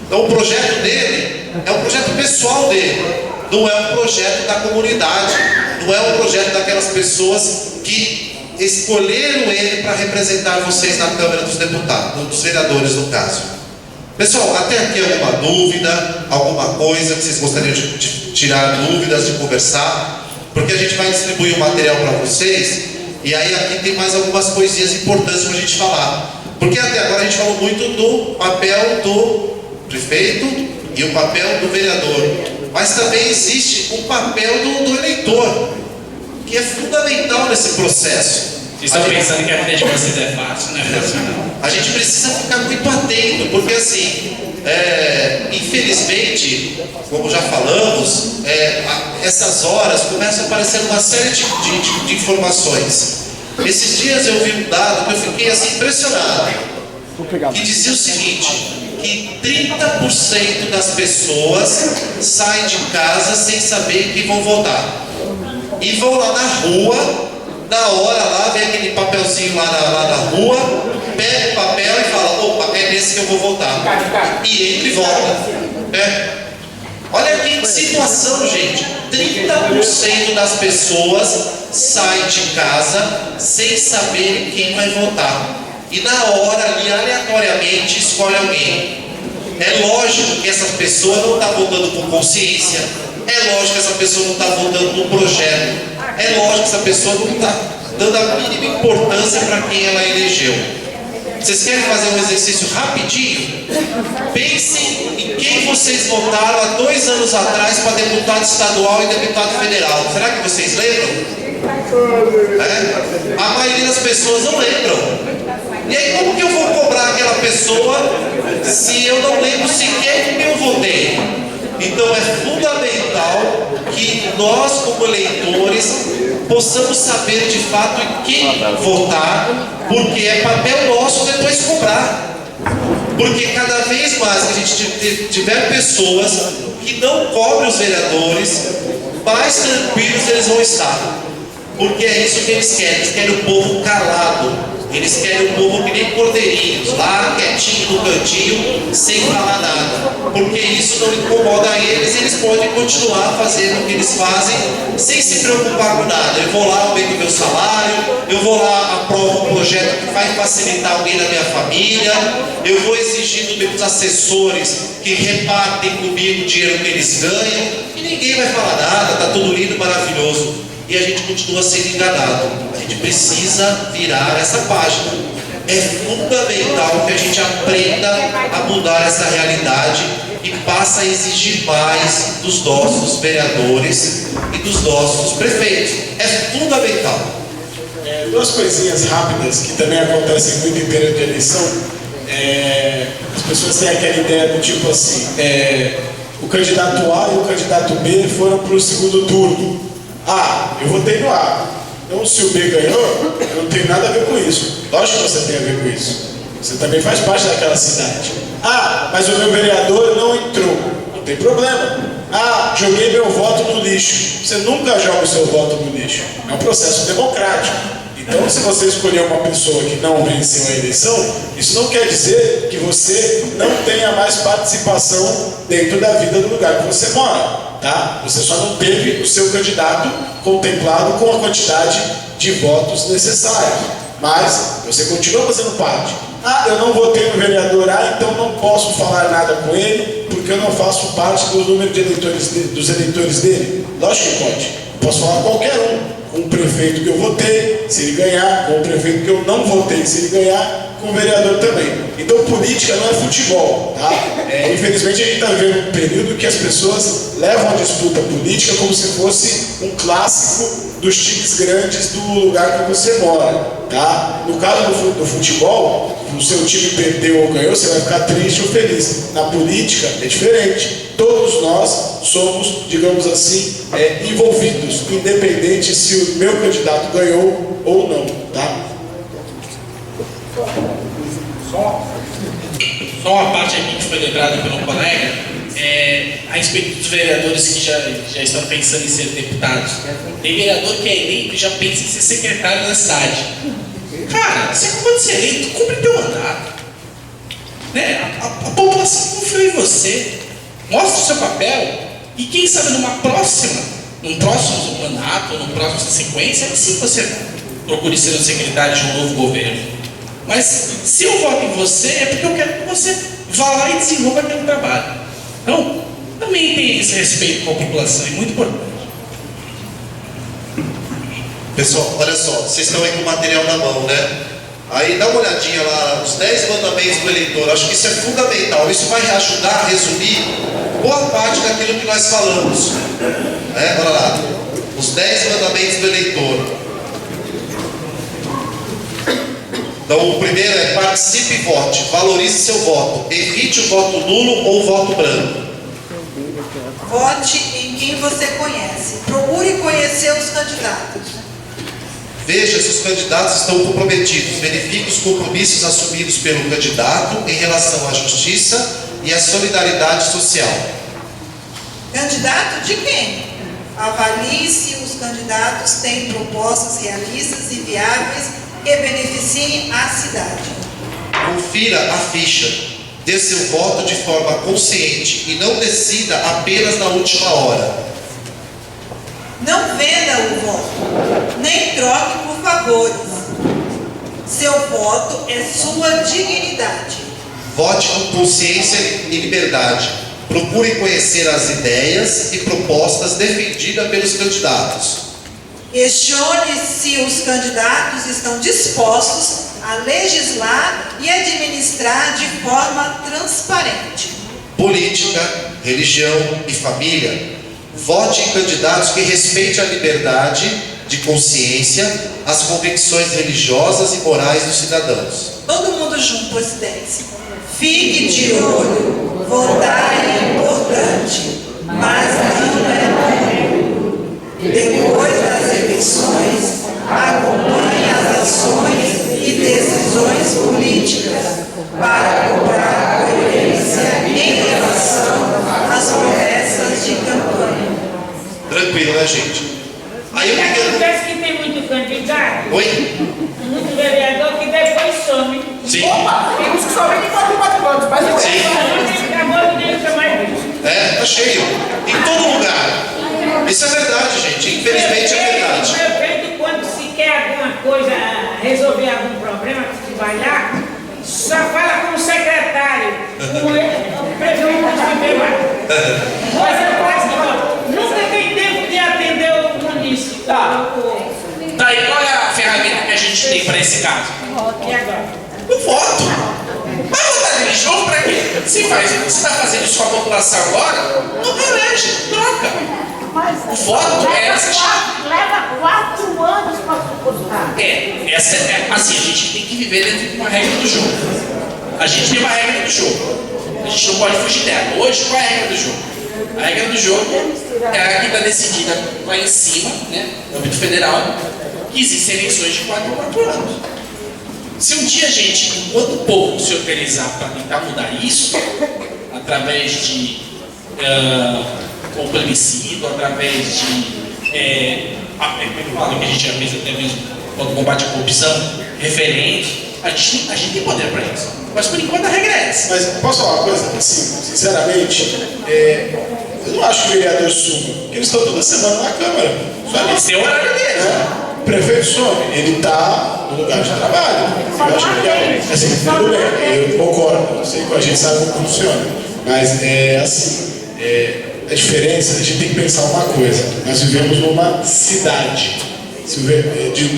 Então o projeto dele é um projeto pessoal dele, não é um projeto da comunidade, não é um projeto daquelas pessoas que escolheram ele para representar vocês na Câmara dos Deputados, dos vereadores no caso. Pessoal, até aqui alguma dúvida, alguma coisa que vocês gostariam de tirar dúvidas, de conversar? Porque a gente vai distribuir o material para vocês, e aí aqui tem mais algumas coisinhas importantes para a gente falar. Porque até agora a gente falou muito do papel do prefeito e o papel do vereador. Mas também existe o papel do eleitor, que é fundamental nesse processo. Vocês estão pensando que a vida de vocês é fácil, não é fácil não. A gente precisa ficar muito atento, porque assim, infelizmente, como já falamos, essas horas começam a aparecer uma série de informações. Esses dias eu vi um dado que eu fiquei assim impressionado, que dizia o seguinte, que 30% das pessoas saem de casa sem saber que vão votar. E vão lá na rua, na hora lá, vem aquele papelzinho lá na rua, pega o papel e fala, opa, é nesse que eu vou votar. E entra e vota. Olha que situação, gente. 30% das pessoas saem de casa sem saber quem vai votar. E na hora ali, aleatoriamente, escolhe alguém. É lógico que essa pessoa não está votando por consciência. É lógico que essa pessoa não está votando no projeto. É lógico que essa pessoa não está dando a mínima importância para quem ela elegeu. Vocês querem fazer um exercício rapidinho? Pensem em quem vocês votaram há 2 anos atrás para deputado estadual e deputado federal. Será que vocês lembram? A maioria das pessoas não lembram. E aí como que eu vou cobrar aquela pessoa se eu não lembro sequer quem eu votei? Então é fundamental que nós, como eleitores, possamos saber de fato em quem votar, porque é papel nosso depois cobrar. Porque cada vez mais que a gente tiver pessoas que não cobrem os vereadores, mais tranquilos eles vão estar. Porque é isso que eles querem o povo calado. Eles querem o povo que nem cordeirinhos, lá quietinho no cantinho, sem falar nada. Porque isso não incomoda eles, eles podem continuar fazendo o que eles fazem, sem se preocupar com nada. Eu vou lá, aumento o meu salário, eu vou lá, aprovo um projeto que vai facilitar alguém da minha família, eu vou exigir dos meus assessores que repartem comigo o dinheiro que eles ganham, e ninguém vai falar nada, tá tudo lindo, maravilhoso. E a gente continua sendo enganado. A gente precisa virar essa página. É fundamental que a gente aprenda a mudar essa realidade e passe a exigir mais dos nossos vereadores e dos nossos prefeitos. É fundamental. 2 coisinhas rápidas que também acontecem muito em período de eleição. As pessoas têm aquela ideia do tipo assim, o candidato A e o candidato B foram para o segundo turno. Eu votei no A. Então, se o B ganhou, eu não tenho nada a ver com isso. Lógico que você tem a ver com isso. Você também faz parte daquela cidade. Mas o meu vereador não entrou. Não tem problema. Joguei meu voto no lixo. Você nunca joga o seu voto no lixo. É um processo democrático. Então, se você escolher uma pessoa que não venceu a eleição, isso não quer dizer que você não tenha mais participação dentro da vida do lugar que você mora. Você só não teve o seu candidato contemplado com a quantidade de votos necessários, mas você continua fazendo parte. Eu não votei no vereador A, então não posso falar nada com ele, porque eu não faço parte do número de dos eleitores dele. Lógico que pode. Eu posso falar com qualquer um. Com o prefeito que eu votei, se ele ganhar, com o prefeito que eu não votei, se ele ganhar, com o vereador também. Então política não é futebol, infelizmente a gente está vivendo um período que as pessoas levam a disputa política como se fosse um clássico dos times grandes do lugar que você mora, No caso do futebol, o seu time perdeu ou ganhou, você vai ficar triste ou feliz. Na política é diferente. Todos nós somos, digamos assim, envolvidos, independente se o meu candidato ganhou ou não, Só uma parte aqui que foi lembrada pelo colega, a respeito dos vereadores que já estão pensando em ser deputados. Tem vereador que é eleito e já pensa em ser secretário da cidade. Cara, você acabou de ser eleito, cumpre teu mandato. A população confiou em você. Mostra o seu papel e quem sabe num próximo mandato, ou numa próxima sequência, aí sim você procure ser o secretário de um novo governo. Mas se eu voto em você, é porque eu quero que você vá lá e desenvolva aquele trabalho. Então, também tem esse respeito com a população, é muito importante. Pessoal, olha só, vocês estão aí com o material na mão, né? Aí dá uma olhadinha lá, os 10 mandamentos do eleitor. Acho que isso é fundamental. Isso vai ajudar a resumir boa parte daquilo que nós falamos. Olha lá, os 10 mandamentos do eleitor. Então, o primeiro é participe e vote, valorize seu voto, evite o voto nulo ou o voto branco. Vote em quem você conhece. Procure conhecer os candidatos. Veja se os candidatos estão comprometidos. Verifique os compromissos assumidos pelo candidato em relação à justiça e à solidariedade social. Candidato de quem? Avalie se os candidatos têm propostas realistas e viáveis que beneficiem a cidade. Confira a ficha. Dê seu voto de forma consciente e não decida apenas na última hora. Não venda o voto, nem troque por favores. Seu voto é sua dignidade. Vote com consciência e liberdade. Procure conhecer as ideias e propostas defendidas pelos candidatos. Questione se os candidatos estão dispostos a legislar e administrar de forma transparente. Política, religião e família. Vote em candidatos que respeitem a liberdade de consciência, as convicções religiosas e morais dos cidadãos. Todo mundo junto, presidência. Fique de olho. Votar é importante, mas não é bom. Depois das eleições, acompanhe as ações e decisões políticas para cobrar coerência em relação às promessas de campanha. Tranquilo, né, gente? Aí eu Acontece que tem muito candidato, Oi? muito vereador que depois some. Sim. Opa, tem uns que somem de 4 anos, mas não Sim. acabou de nunca mais visto. Tá cheio. Em todo lugar. Isso é verdade, gente. Infelizmente é verdade. O prefeito, quando se quer alguma coisa, resolver algum problema que se vai lá, só fala com o secretário. O prefeito não se vê mais. Nunca tem tempo de atender o município. Daí qual é a ferramenta que a gente tem para esse caso? E agora? O voto. Vai votar nele de novo pra quê? Se está fazendo isso com a população agora, não reelege, troca. O voto é essa chave. Leva 4 anos para suportar. Assim, a gente tem que viver dentro de uma regra do jogo. A gente tem uma regra do jogo. A gente não pode fugir dela. Hoje, qual é a regra do jogo? A regra do jogo é a que está decidida lá em cima, né, no âmbito federal, que existem eleições de 4 em 4 anos. Se um dia a gente, enquanto povo, se organizar para tentar mudar isso, através de um plebiscito, através de que a gente já fez até mesmo contra o combate à corrupção, referendo, a gente tem poder para isso. Mas por enquanto a regra é essa. Mas posso falar uma coisa? Assim, sinceramente, eu não acho que o vereador suma, porque eles estão toda semana na Câmara. Esse é o horário deles. O prefeito some, ele está no lugar de trabalho. Eu acho que assim, tudo bem, eu concordo, eu sei que a gente sabe como funciona. Mas a diferença, a gente tem que pensar uma coisa. Nós vivemos numa cidade.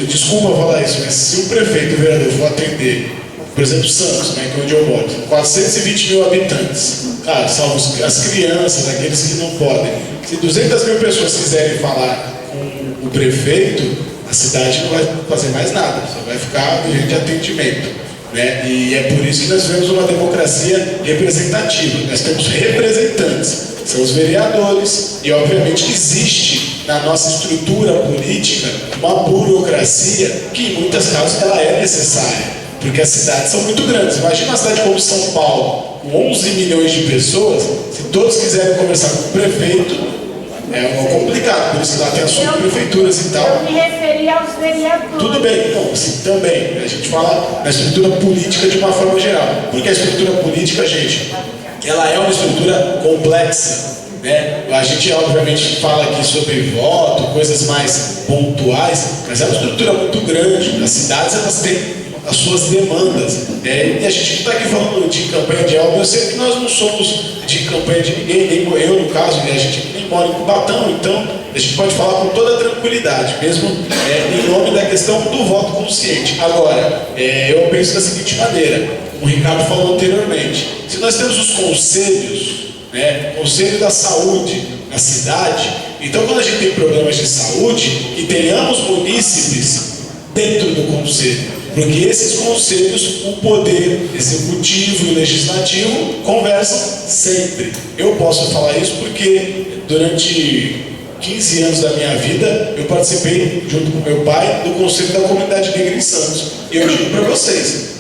Desculpa falar isso, mas se o prefeito e o vereador for atender, por exemplo, Santos, né, que é onde eu moro, 420 mil habitantes, claro, salvo as crianças, aqueles que não podem. Se 200 mil pessoas quiserem falar com o prefeito, a cidade não vai fazer mais nada, só vai ficar de atendimento. Né? E é por isso que nós vivemos uma democracia representativa. Nós temos representantes, são os vereadores, e obviamente que existe na nossa estrutura política uma burocracia que em muitos casos ela é necessária, porque as cidades são muito grandes. Imagina uma cidade como São Paulo, com 11 milhões de pessoas, se todos quiserem conversar com o prefeito, é complicado, por isso que lá tem as subprefeituras e tal. Eu me referi aos vereadores. Tudo bem, então, assim, também, a gente fala na estrutura política de uma forma geral. Porque a estrutura política, gente, ela é uma estrutura complexa, né? A gente, obviamente, fala aqui sobre voto, coisas mais pontuais, mas é uma estrutura muito grande. As cidades, elas têm as suas demandas, né? E a gente não está aqui falando de campanha de algo. Eu sei que nós não somos de campanha de ninguém, nem eu, no caso, e a gente nem mora em Cubatão, então a gente pode falar com toda tranquilidade, mesmo em nome da questão do voto consciente. Agora, eu penso da seguinte maneira, o Ricardo falou anteriormente, se nós temos os conselhos, né, Conselho da Saúde na cidade, então quando a gente tem problemas de saúde, que tenhamos munícipes dentro do conselho. Porque esses conselhos, o poder executivo e legislativo conversam sempre. Eu posso falar isso porque durante 15 anos da minha vida eu participei, junto com meu pai, do Conselho da Comunidade Negra em Santos. E eu digo para vocês,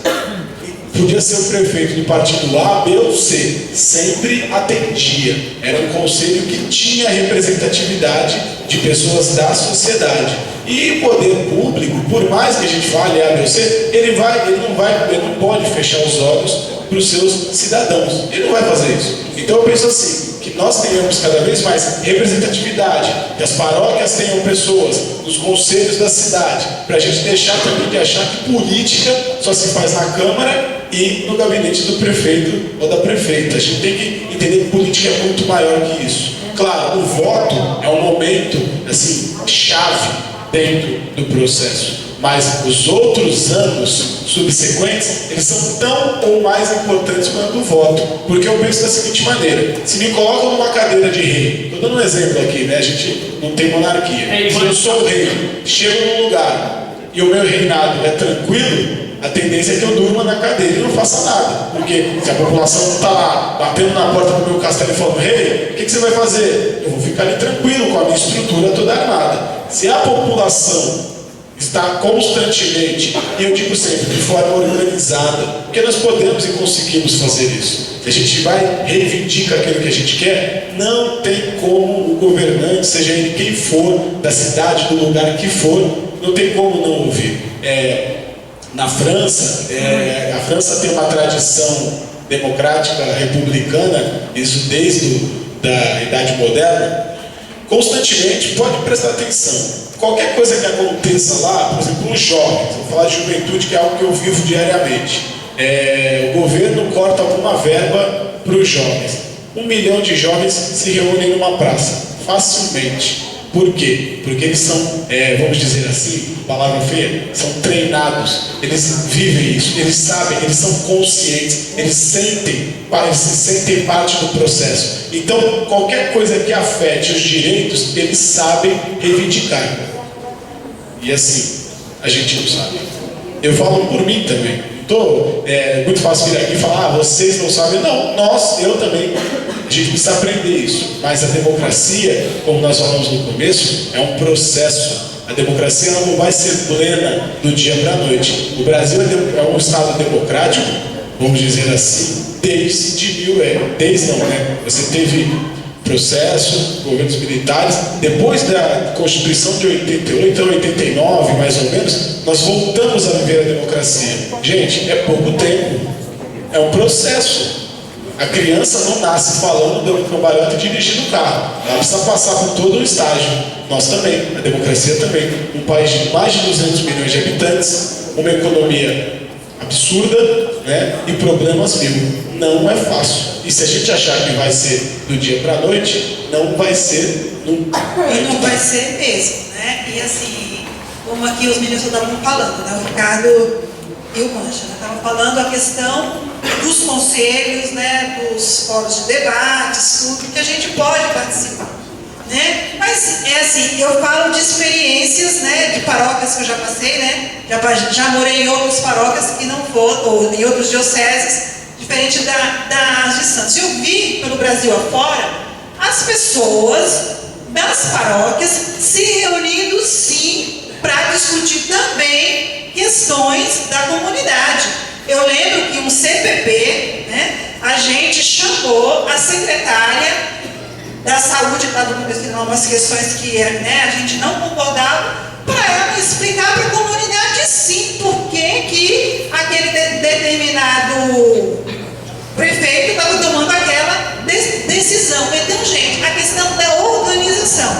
podia ser o prefeito do partido A, B ou C, sempre atendia. Era um conselho que tinha representatividade de pessoas da sociedade. E o poder público, por mais que a gente fale A, B ou C, ele não pode fechar os olhos para os seus cidadãos. Ele não vai fazer isso. Então eu penso assim, que nós tenhamos cada vez mais representatividade, que as paróquias tenham pessoas nos conselhos da cidade, para a gente deixar também de achar que política só se faz na Câmara e no gabinete do prefeito ou da prefeita. A gente tem que entender que política é muito maior que isso. Claro, o voto é um momento assim, chave dentro do processo, mas os outros anos subsequentes, eles são tão ou mais importantes quanto o voto, porque eu penso da seguinte maneira: se me colocam numa cadeira de rei, estou dando um exemplo aqui, né? A gente não tem monarquia, se eu sou o rei, chego num lugar e o meu reinado é tranquilo, a tendência é que eu durma na cadeira e não faça nada, porque se a população não está lá batendo na porta do meu castelo e falando: rei, o que você vai fazer? Eu vou ficar ali tranquilo com a minha estrutura toda armada. Se a população está constantemente, e eu digo sempre, de forma organizada, porque nós podemos e conseguimos fazer isso. Se a gente vai reivindica aquilo que a gente quer, não tem como o governante, seja ele quem for, da cidade, do lugar que for, não tem como não ouvir. Na França, a França tem uma tradição democrática, republicana, isso desde da Idade Moderna. Constantemente, pode prestar atenção, qualquer coisa que aconteça lá, por exemplo, os jovens, vou falar de juventude, que é algo que eu vivo diariamente, o governo corta alguma verba para os jovens. 1 milhão de jovens se reúnem numa praça, facilmente. Por quê? Porque eles são, vamos dizer assim, palavra feia, são treinados, eles vivem isso, eles sabem, eles são conscientes, eles se sentem parte do processo. Então, qualquer coisa que afete os direitos, eles sabem reivindicar. E assim, a gente não sabe. Eu falo por mim também. É muito fácil vir aqui e falar: vocês não sabem. Não, eu também. A gente precisa aprender isso. Mas a democracia, como nós falamos no começo, é um processo. A democracia não vai ser plena do dia para a noite. O Brasil é um Estado democrático, vamos dizer assim, desde não, né? Você teve processo, governos militares, depois da Constituição de 88 a 89, mais ou menos, nós voltamos a viver a democracia. Gente, é pouco tempo, é um processo. A criança não nasce falando, dando cambalhota e dirigindo o carro. Ela precisa passar por todo o estágio. Nós também, a democracia também. Um país de mais de 200 milhões de habitantes, uma economia absurda, né? E problemas mil. Não é fácil. E se a gente achar que vai ser do dia para a noite, não vai ser nunca. E não vai ser mesmo, né? E assim, como aqui os meninos estavam falando, né? O Ricardo e o Mancha, né? Estavam falando a questão dos conselhos, né? Dos fóruns de debates, tudo que a gente pode participar, né? Mas é assim, eu falo de experiências, né? De paróquias que eu já passei, né? Já morei em outras paróquias que não foram, ou em outros dioceses, diferente das de Santos. Eu vi pelo Brasil afora as pessoas das paróquias se reunindo sim para discutir também questões da comunidade. Eu lembro que um CPP, né, a gente chamou a secretária da saúde, estava acontecendo algumas questões que, né, a gente não concordava, para ela explicar para a comunidade sim por que aquele determinado prefeito estava tomando aquela decisão. Então, gente, a questão da organização,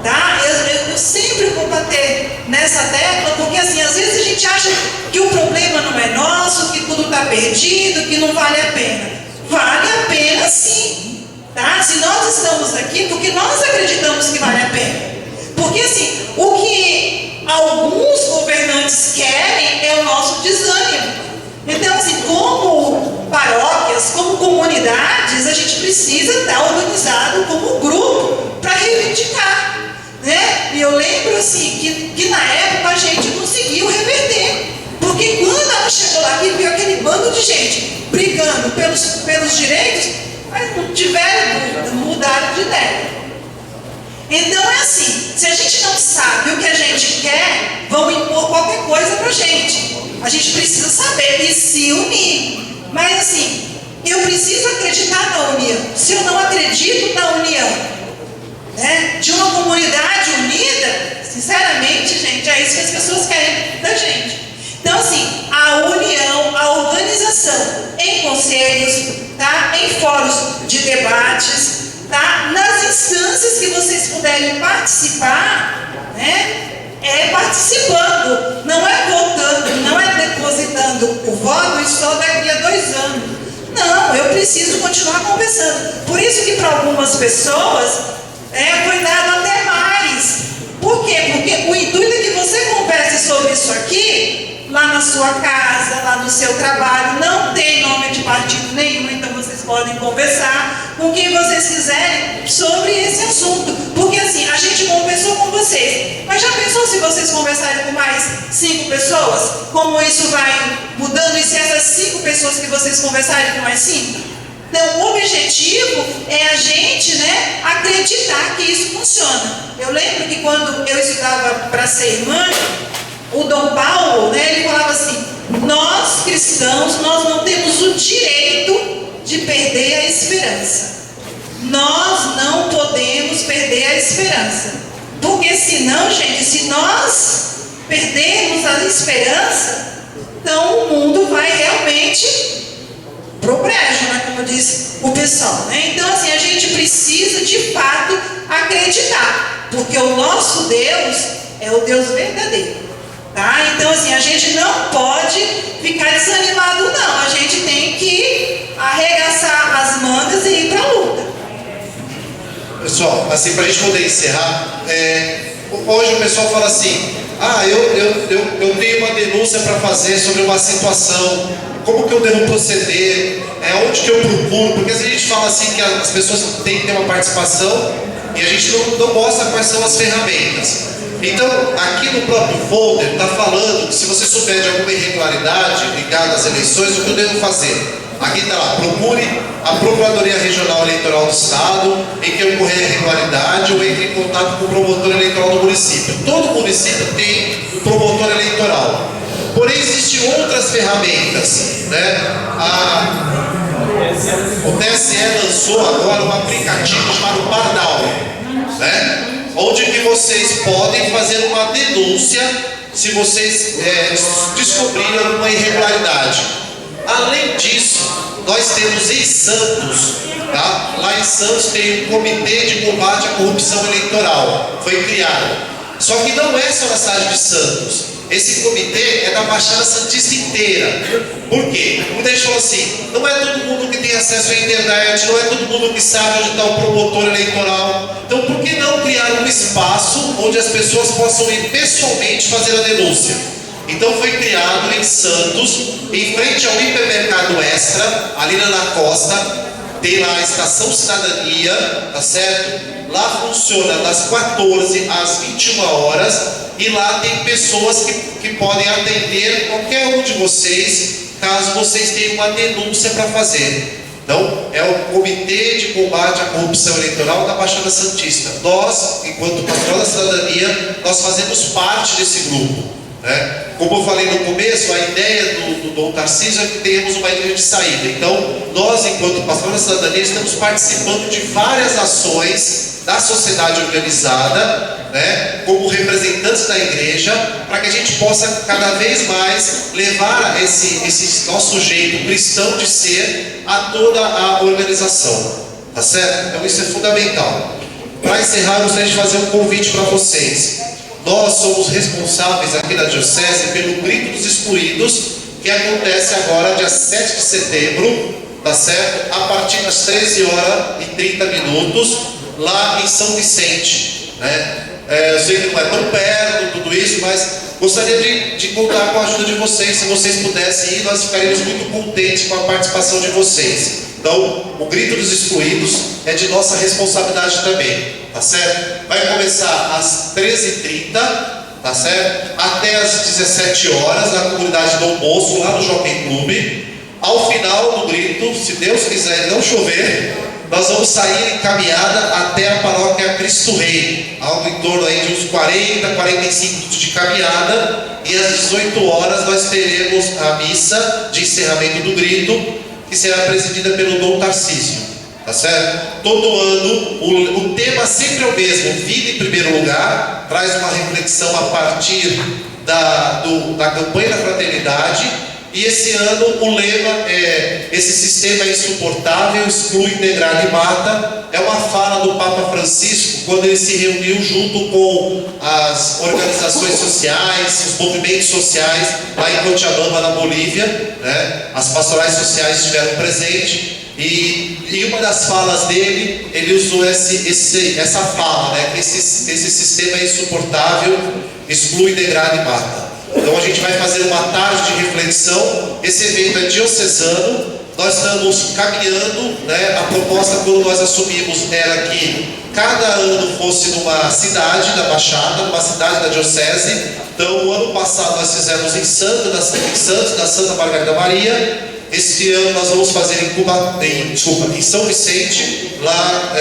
tá? Eu sempre vou bater nessa tecla, porque assim, às vezes a gente acha que o problema não é nosso, que tudo está perdido, que não vale a pena. Vale a pena sim, tá? Se nós estamos aqui, porque nós acreditamos que vale a pena. Porque assim, o que alguns governantes querem é o nosso desânimo. Então, assim, como paróquias, como comunidades, a gente precisa estar organizado como grupo para reivindicar, né? E eu lembro, assim, que na época a gente conseguiu reverter. Porque chegou lá e viu aquele bando de gente brigando pelos direitos, mas não tiveram dúvida, mudaram de ideia. Então é assim, se a gente não sabe o que a gente quer, vão impor qualquer coisa pra gente. A gente precisa saber e se unir. Mas assim, eu preciso acreditar na união. Se eu não acredito na união, né, de uma comunidade unida, sinceramente, gente, é isso que as pessoas querem da gente. Então assim, a união, a organização em conselhos, tá, em fóruns de debates, tá, nas instâncias que vocês puderem participar, né, é participando, não é votando, não é depositando o voto e só daqui a 2 anos. Não, eu preciso continuar conversando. Por isso que para algumas pessoas foi dado até mais. Por quê? Porque o intuito é que você converse sobre isso aqui, lá na sua casa, lá no seu trabalho, não tem nome de partido nenhum, então vocês podem conversar com quem vocês quiserem sobre esse assunto. Porque assim, a gente conversou com vocês, mas já pensou se vocês conversarem com mais 5 pessoas? Como isso vai mudando, e se essas 5 pessoas que vocês conversarem com mais 5? Então, o objetivo é a gente, né, acreditar que isso funciona. Eu lembro que quando eu estudava para ser irmã, o Dom Paulo, né, ele falava assim: nós cristãos, nós não temos o direito de perder a esperança. Nós não podemos perder a esperança. Porque senão, gente, se nós perdermos a esperança, então o mundo vai realmente pro brejo, né, como diz o pessoal, né? Então assim, a gente precisa de fato acreditar, porque o nosso Deus é o Deus verdadeiro, tá? Então assim, a gente não pode ficar desanimado não, a gente tem que arregaçar as mangas e ir para a luta. Pessoal, assim, para a gente poder encerrar, hoje o pessoal fala assim: ah, eu tenho uma denúncia para fazer sobre uma situação, como que eu devo proceder, onde que eu procuro, porque a gente fala assim que as pessoas têm que ter uma participação e a gente não mostra quais são as ferramentas. Então, aqui no próprio folder está falando que se você souber de alguma irregularidade ligada às eleições, o que eu devo fazer? Aqui está lá: procure a Procuradoria Regional Eleitoral do Estado em que ocorrer a irregularidade ou entre em contato com o promotor eleitoral do município. Todo município tem um promotor eleitoral. Porém, existem outras ferramentas, né? O TSE lançou agora um aplicativo chamado Pardal, né? Onde que vocês podem fazer uma denúncia se vocês descobrirem alguma irregularidade. Além disso, nós temos em Santos, tá? Lá em Santos tem um Comitê de Combate à Corrupção Eleitoral, foi criado. Só que não é só na cidade de Santos. Esse comitê é da Baixada Santista inteira. Por quê? Muita gente falou assim: não é todo mundo que tem acesso à internet, não é todo mundo que sabe onde está o promotor eleitoral. Então, por que não criar um espaço onde as pessoas possam ir pessoalmente fazer a denúncia? Então, foi criado em Santos, em frente ao hipermercado Extra, ali na Ana Costa, tem lá a Estação Cidadania, tá certo? Lá funciona das 14 às 21 horas. E lá tem pessoas que podem atender qualquer um de vocês, caso vocês tenham uma denúncia para fazer. Então, é o Comitê de Combate à Corrupção Eleitoral da Baixada Santista. Nós, enquanto Pastoral da Cidadania, nós fazemos parte desse grupo, né? Como eu falei no começo, a ideia do Dom Tarcísio é que tenhamos uma igreja de saída. Então, nós, enquanto Pastoral da Cidadania, estamos participando de várias ações da sociedade organizada, né, como representantes da igreja, para que a gente possa cada vez mais levar esse nosso jeito cristão de ser a toda a organização, tá certo? Então isso é fundamental. Para encerrar, eu gostaria de fazer um convite para vocês. Nós somos responsáveis aqui da Diocese pelo Grito dos Excluídos, que acontece agora dia 7 de setembro, tá certo? A partir das 13h30, lá em São Vicente, né? Eu sei que não é tão perto tudo isso, mas gostaria de contar com a ajuda de vocês. Se vocês pudessem ir, nós ficaríamos muito contentes com a participação de vocês. Então, o Grito dos Excluídos é de nossa responsabilidade também, tá certo? Vai começar às 13h30, tá certo? Até às 17 horas, na comunidade Dom Bosco, lá no Jockey Club. Ao final do grito, se Deus quiser e não chover, nós vamos sair em caminhada até a paróquia Cristo Rei, algo em torno aí de uns 40, 45 minutos de caminhada, e às 18 horas nós teremos a missa de encerramento do grito, que será presidida pelo Dom Tarcísio, tá certo? Todo ano, o tema sempre é o mesmo: vida em primeiro lugar, traz uma reflexão a partir da campanha da fraternidade. E esse ano o lema é: esse sistema é insuportável, exclui, degrada e mata. É uma fala do Papa Francisco quando ele se reuniu junto com as organizações sociais, os movimentos sociais lá em Cochabamba, na Bolívia, né? As pastorais sociais estiveram presentes. E uma das falas dele, ele usou essa fala, né? Que esse sistema é insuportável, exclui, degrada e mata. Então a gente vai fazer uma tarde de reflexão. Esse evento é diocesano. Nós estamos caminhando, né? A proposta, quando nós assumimos, era que cada ano fosse numa cidade da Baixada, numa cidade da diocese. Então o ano passado nós fizemos em Santos, na Santa Margarida Maria. Este ano nós vamos fazer em São Vicente, lá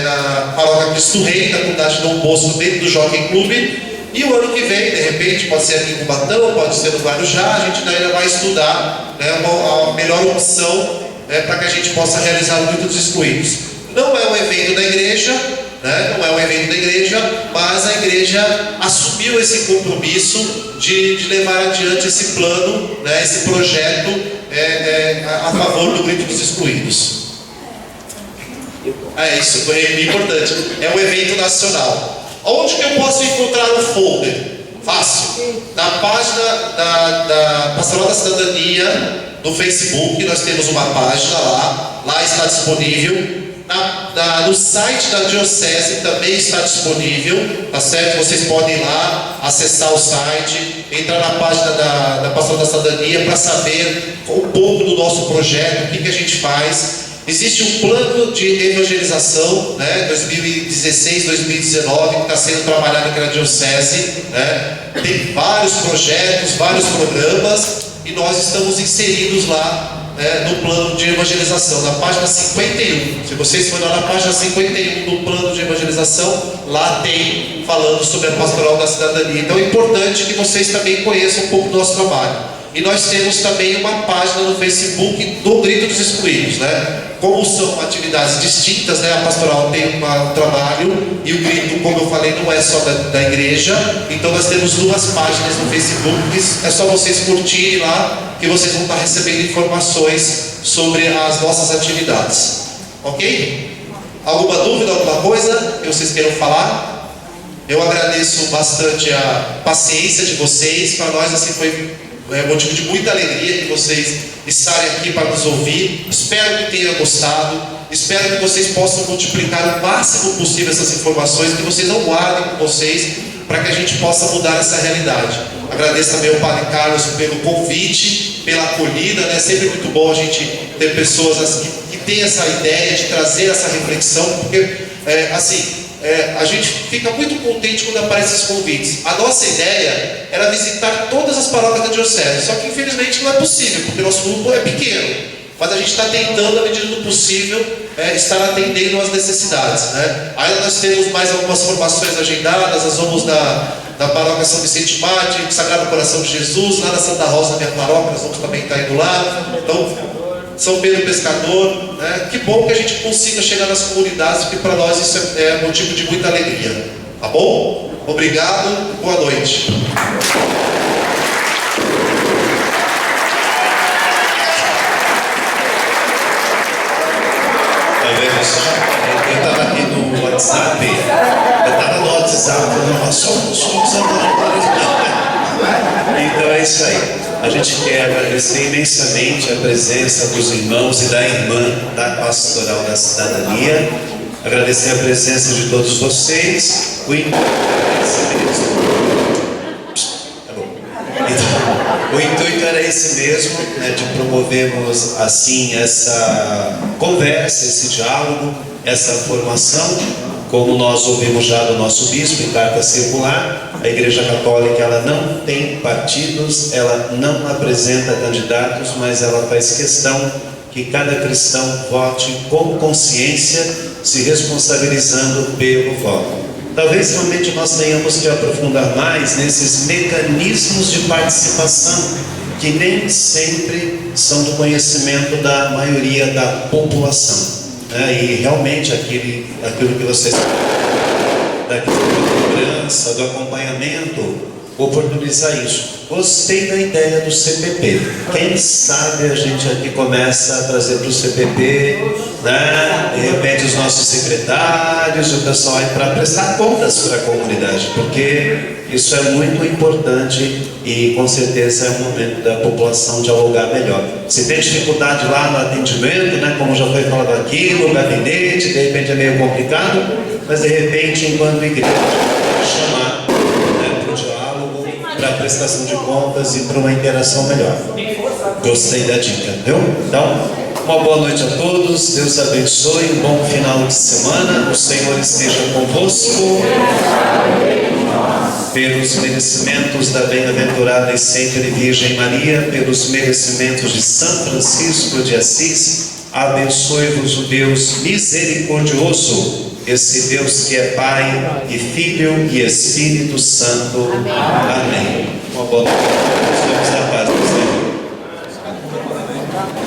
na paróquia Cristo Rei, na comunidade Dom Bosco, dentro do Jockey Club. E o ano que vem, de repente, pode ser aqui em Cubatão, pode ser no Guarujá, a gente ainda vai estudar, né, a melhor opção, para que a gente possa realizar o grito dos excluídos. Não é um evento da igreja, né, não é um evento da igreja, mas a igreja assumiu esse compromisso de levar adiante esse plano, né, esse projeto a favor do grito dos excluídos. É isso, é importante. É um evento nacional. Onde que eu posso encontrar o folder? Fácil. Na página da Pastoral da Cidadania, no Facebook, nós temos uma página lá. Lá está disponível. No site da Diocese também está disponível, tá certo? Vocês podem ir lá, acessar o site, entrar na página da Pastoral da Cidadania para saber um pouco do nosso projeto, o que a gente faz. Existe um plano de evangelização, né, 2016, 2019, que está sendo trabalhado aqui na Diocese, né? Tem vários projetos, vários programas, e nós estamos inseridos lá, né, no plano de evangelização, na página 51. Se vocês forem lá na página 51 do plano de evangelização, lá tem falando sobre a Pastoral da Cidadania. Então é importante que vocês também conheçam um pouco do nosso trabalho. E nós temos também uma página no Facebook do Grito dos Excluídos, né? Como são atividades distintas, né? A pastoral tem um trabalho e o grito, como eu falei, não é só da igreja. Então nós temos duas páginas no Facebook, é só vocês curtirem lá que vocês vão estar recebendo informações sobre as nossas atividades. Ok? Alguma dúvida, alguma coisa que vocês queiram falar? Eu agradeço bastante a paciência de vocês. Para nós assim foi motivo de muita alegria que vocês estarem aqui para nos ouvir. Espero que tenham gostado. Espero que vocês possam multiplicar o máximo possível essas informações, que vocês não guardem com vocês, para que a gente possa mudar essa realidade. Agradeço também ao Padre Carlos pelo convite, pela acolhida, né? Sempre muito bom a gente ter pessoas que têm essa ideia de trazer essa reflexão, porque a gente fica muito contente quando aparecem esses convites. A nossa ideia era visitar todas as paróquias da Diocese, só que infelizmente não é possível, porque nosso grupo é pequeno. Mas a gente está tentando, à medida do possível, estar atendendo às necessidades, né? Ainda nós temos mais algumas formações agendadas. Nós vamos na paróquia São Vicente Mártir, Sagrado Coração de Jesus, lá na Santa Rosa, na minha paróquia, nós vamos também estar indo lá. Então, São Pedro Pescador, né? Que bom que a gente consiga chegar nas comunidades, porque para nós isso é motivo de muita alegria. Tá bom? Obrigado, boa noite. Eu estava aqui no WhatsApp, então é isso aí. A gente quer agradecer imensamente a presença dos irmãos e da irmã da Pastoral da Cidadania, agradecer a presença de todos vocês. O intuito era esse mesmo, né, de promovermos assim essa conversa, esse diálogo, essa formação, como nós ouvimos já do nosso bispo em carta circular. A Igreja Católica, ela não tem partidos, ela não apresenta candidatos, mas ela faz questão que cada cristão vote com consciência, se responsabilizando pelo voto. Talvez realmente nós tenhamos que aprofundar mais nesses mecanismos de participação, que nem sempre são do conhecimento da maioria da população, né? E realmente aquilo que vocês da cobrança, do acompanhamento, oportunizar isso. Gostei da ideia do CPP. Quem sabe a gente aqui começa a trazer para o CPP, né? De repente os nossos secretários, o pessoal aí para prestar contas para a comunidade, porque isso é muito importante e com certeza é o momento da população dialogar melhor. Se tem dificuldade lá no atendimento, né? Como já foi falado aqui, no gabinete, de repente é meio complicado, mas de repente, enquanto igreja, chamar, né, para o diálogo, para a prestação de contas e para uma interação melhor. Gostei da dica, viu? Então, uma boa noite a todos, Deus abençoe, um bom final de semana, o Senhor esteja convosco. Pelos merecimentos da bem-aventurada e sempre Virgem Maria, pelos merecimentos de São Francisco de Assis, abençoe-vos o Deus misericordioso, esse Deus que é Pai e Filho e Espírito Santo. Amém. Uma boa noite. Nos vemos na paz.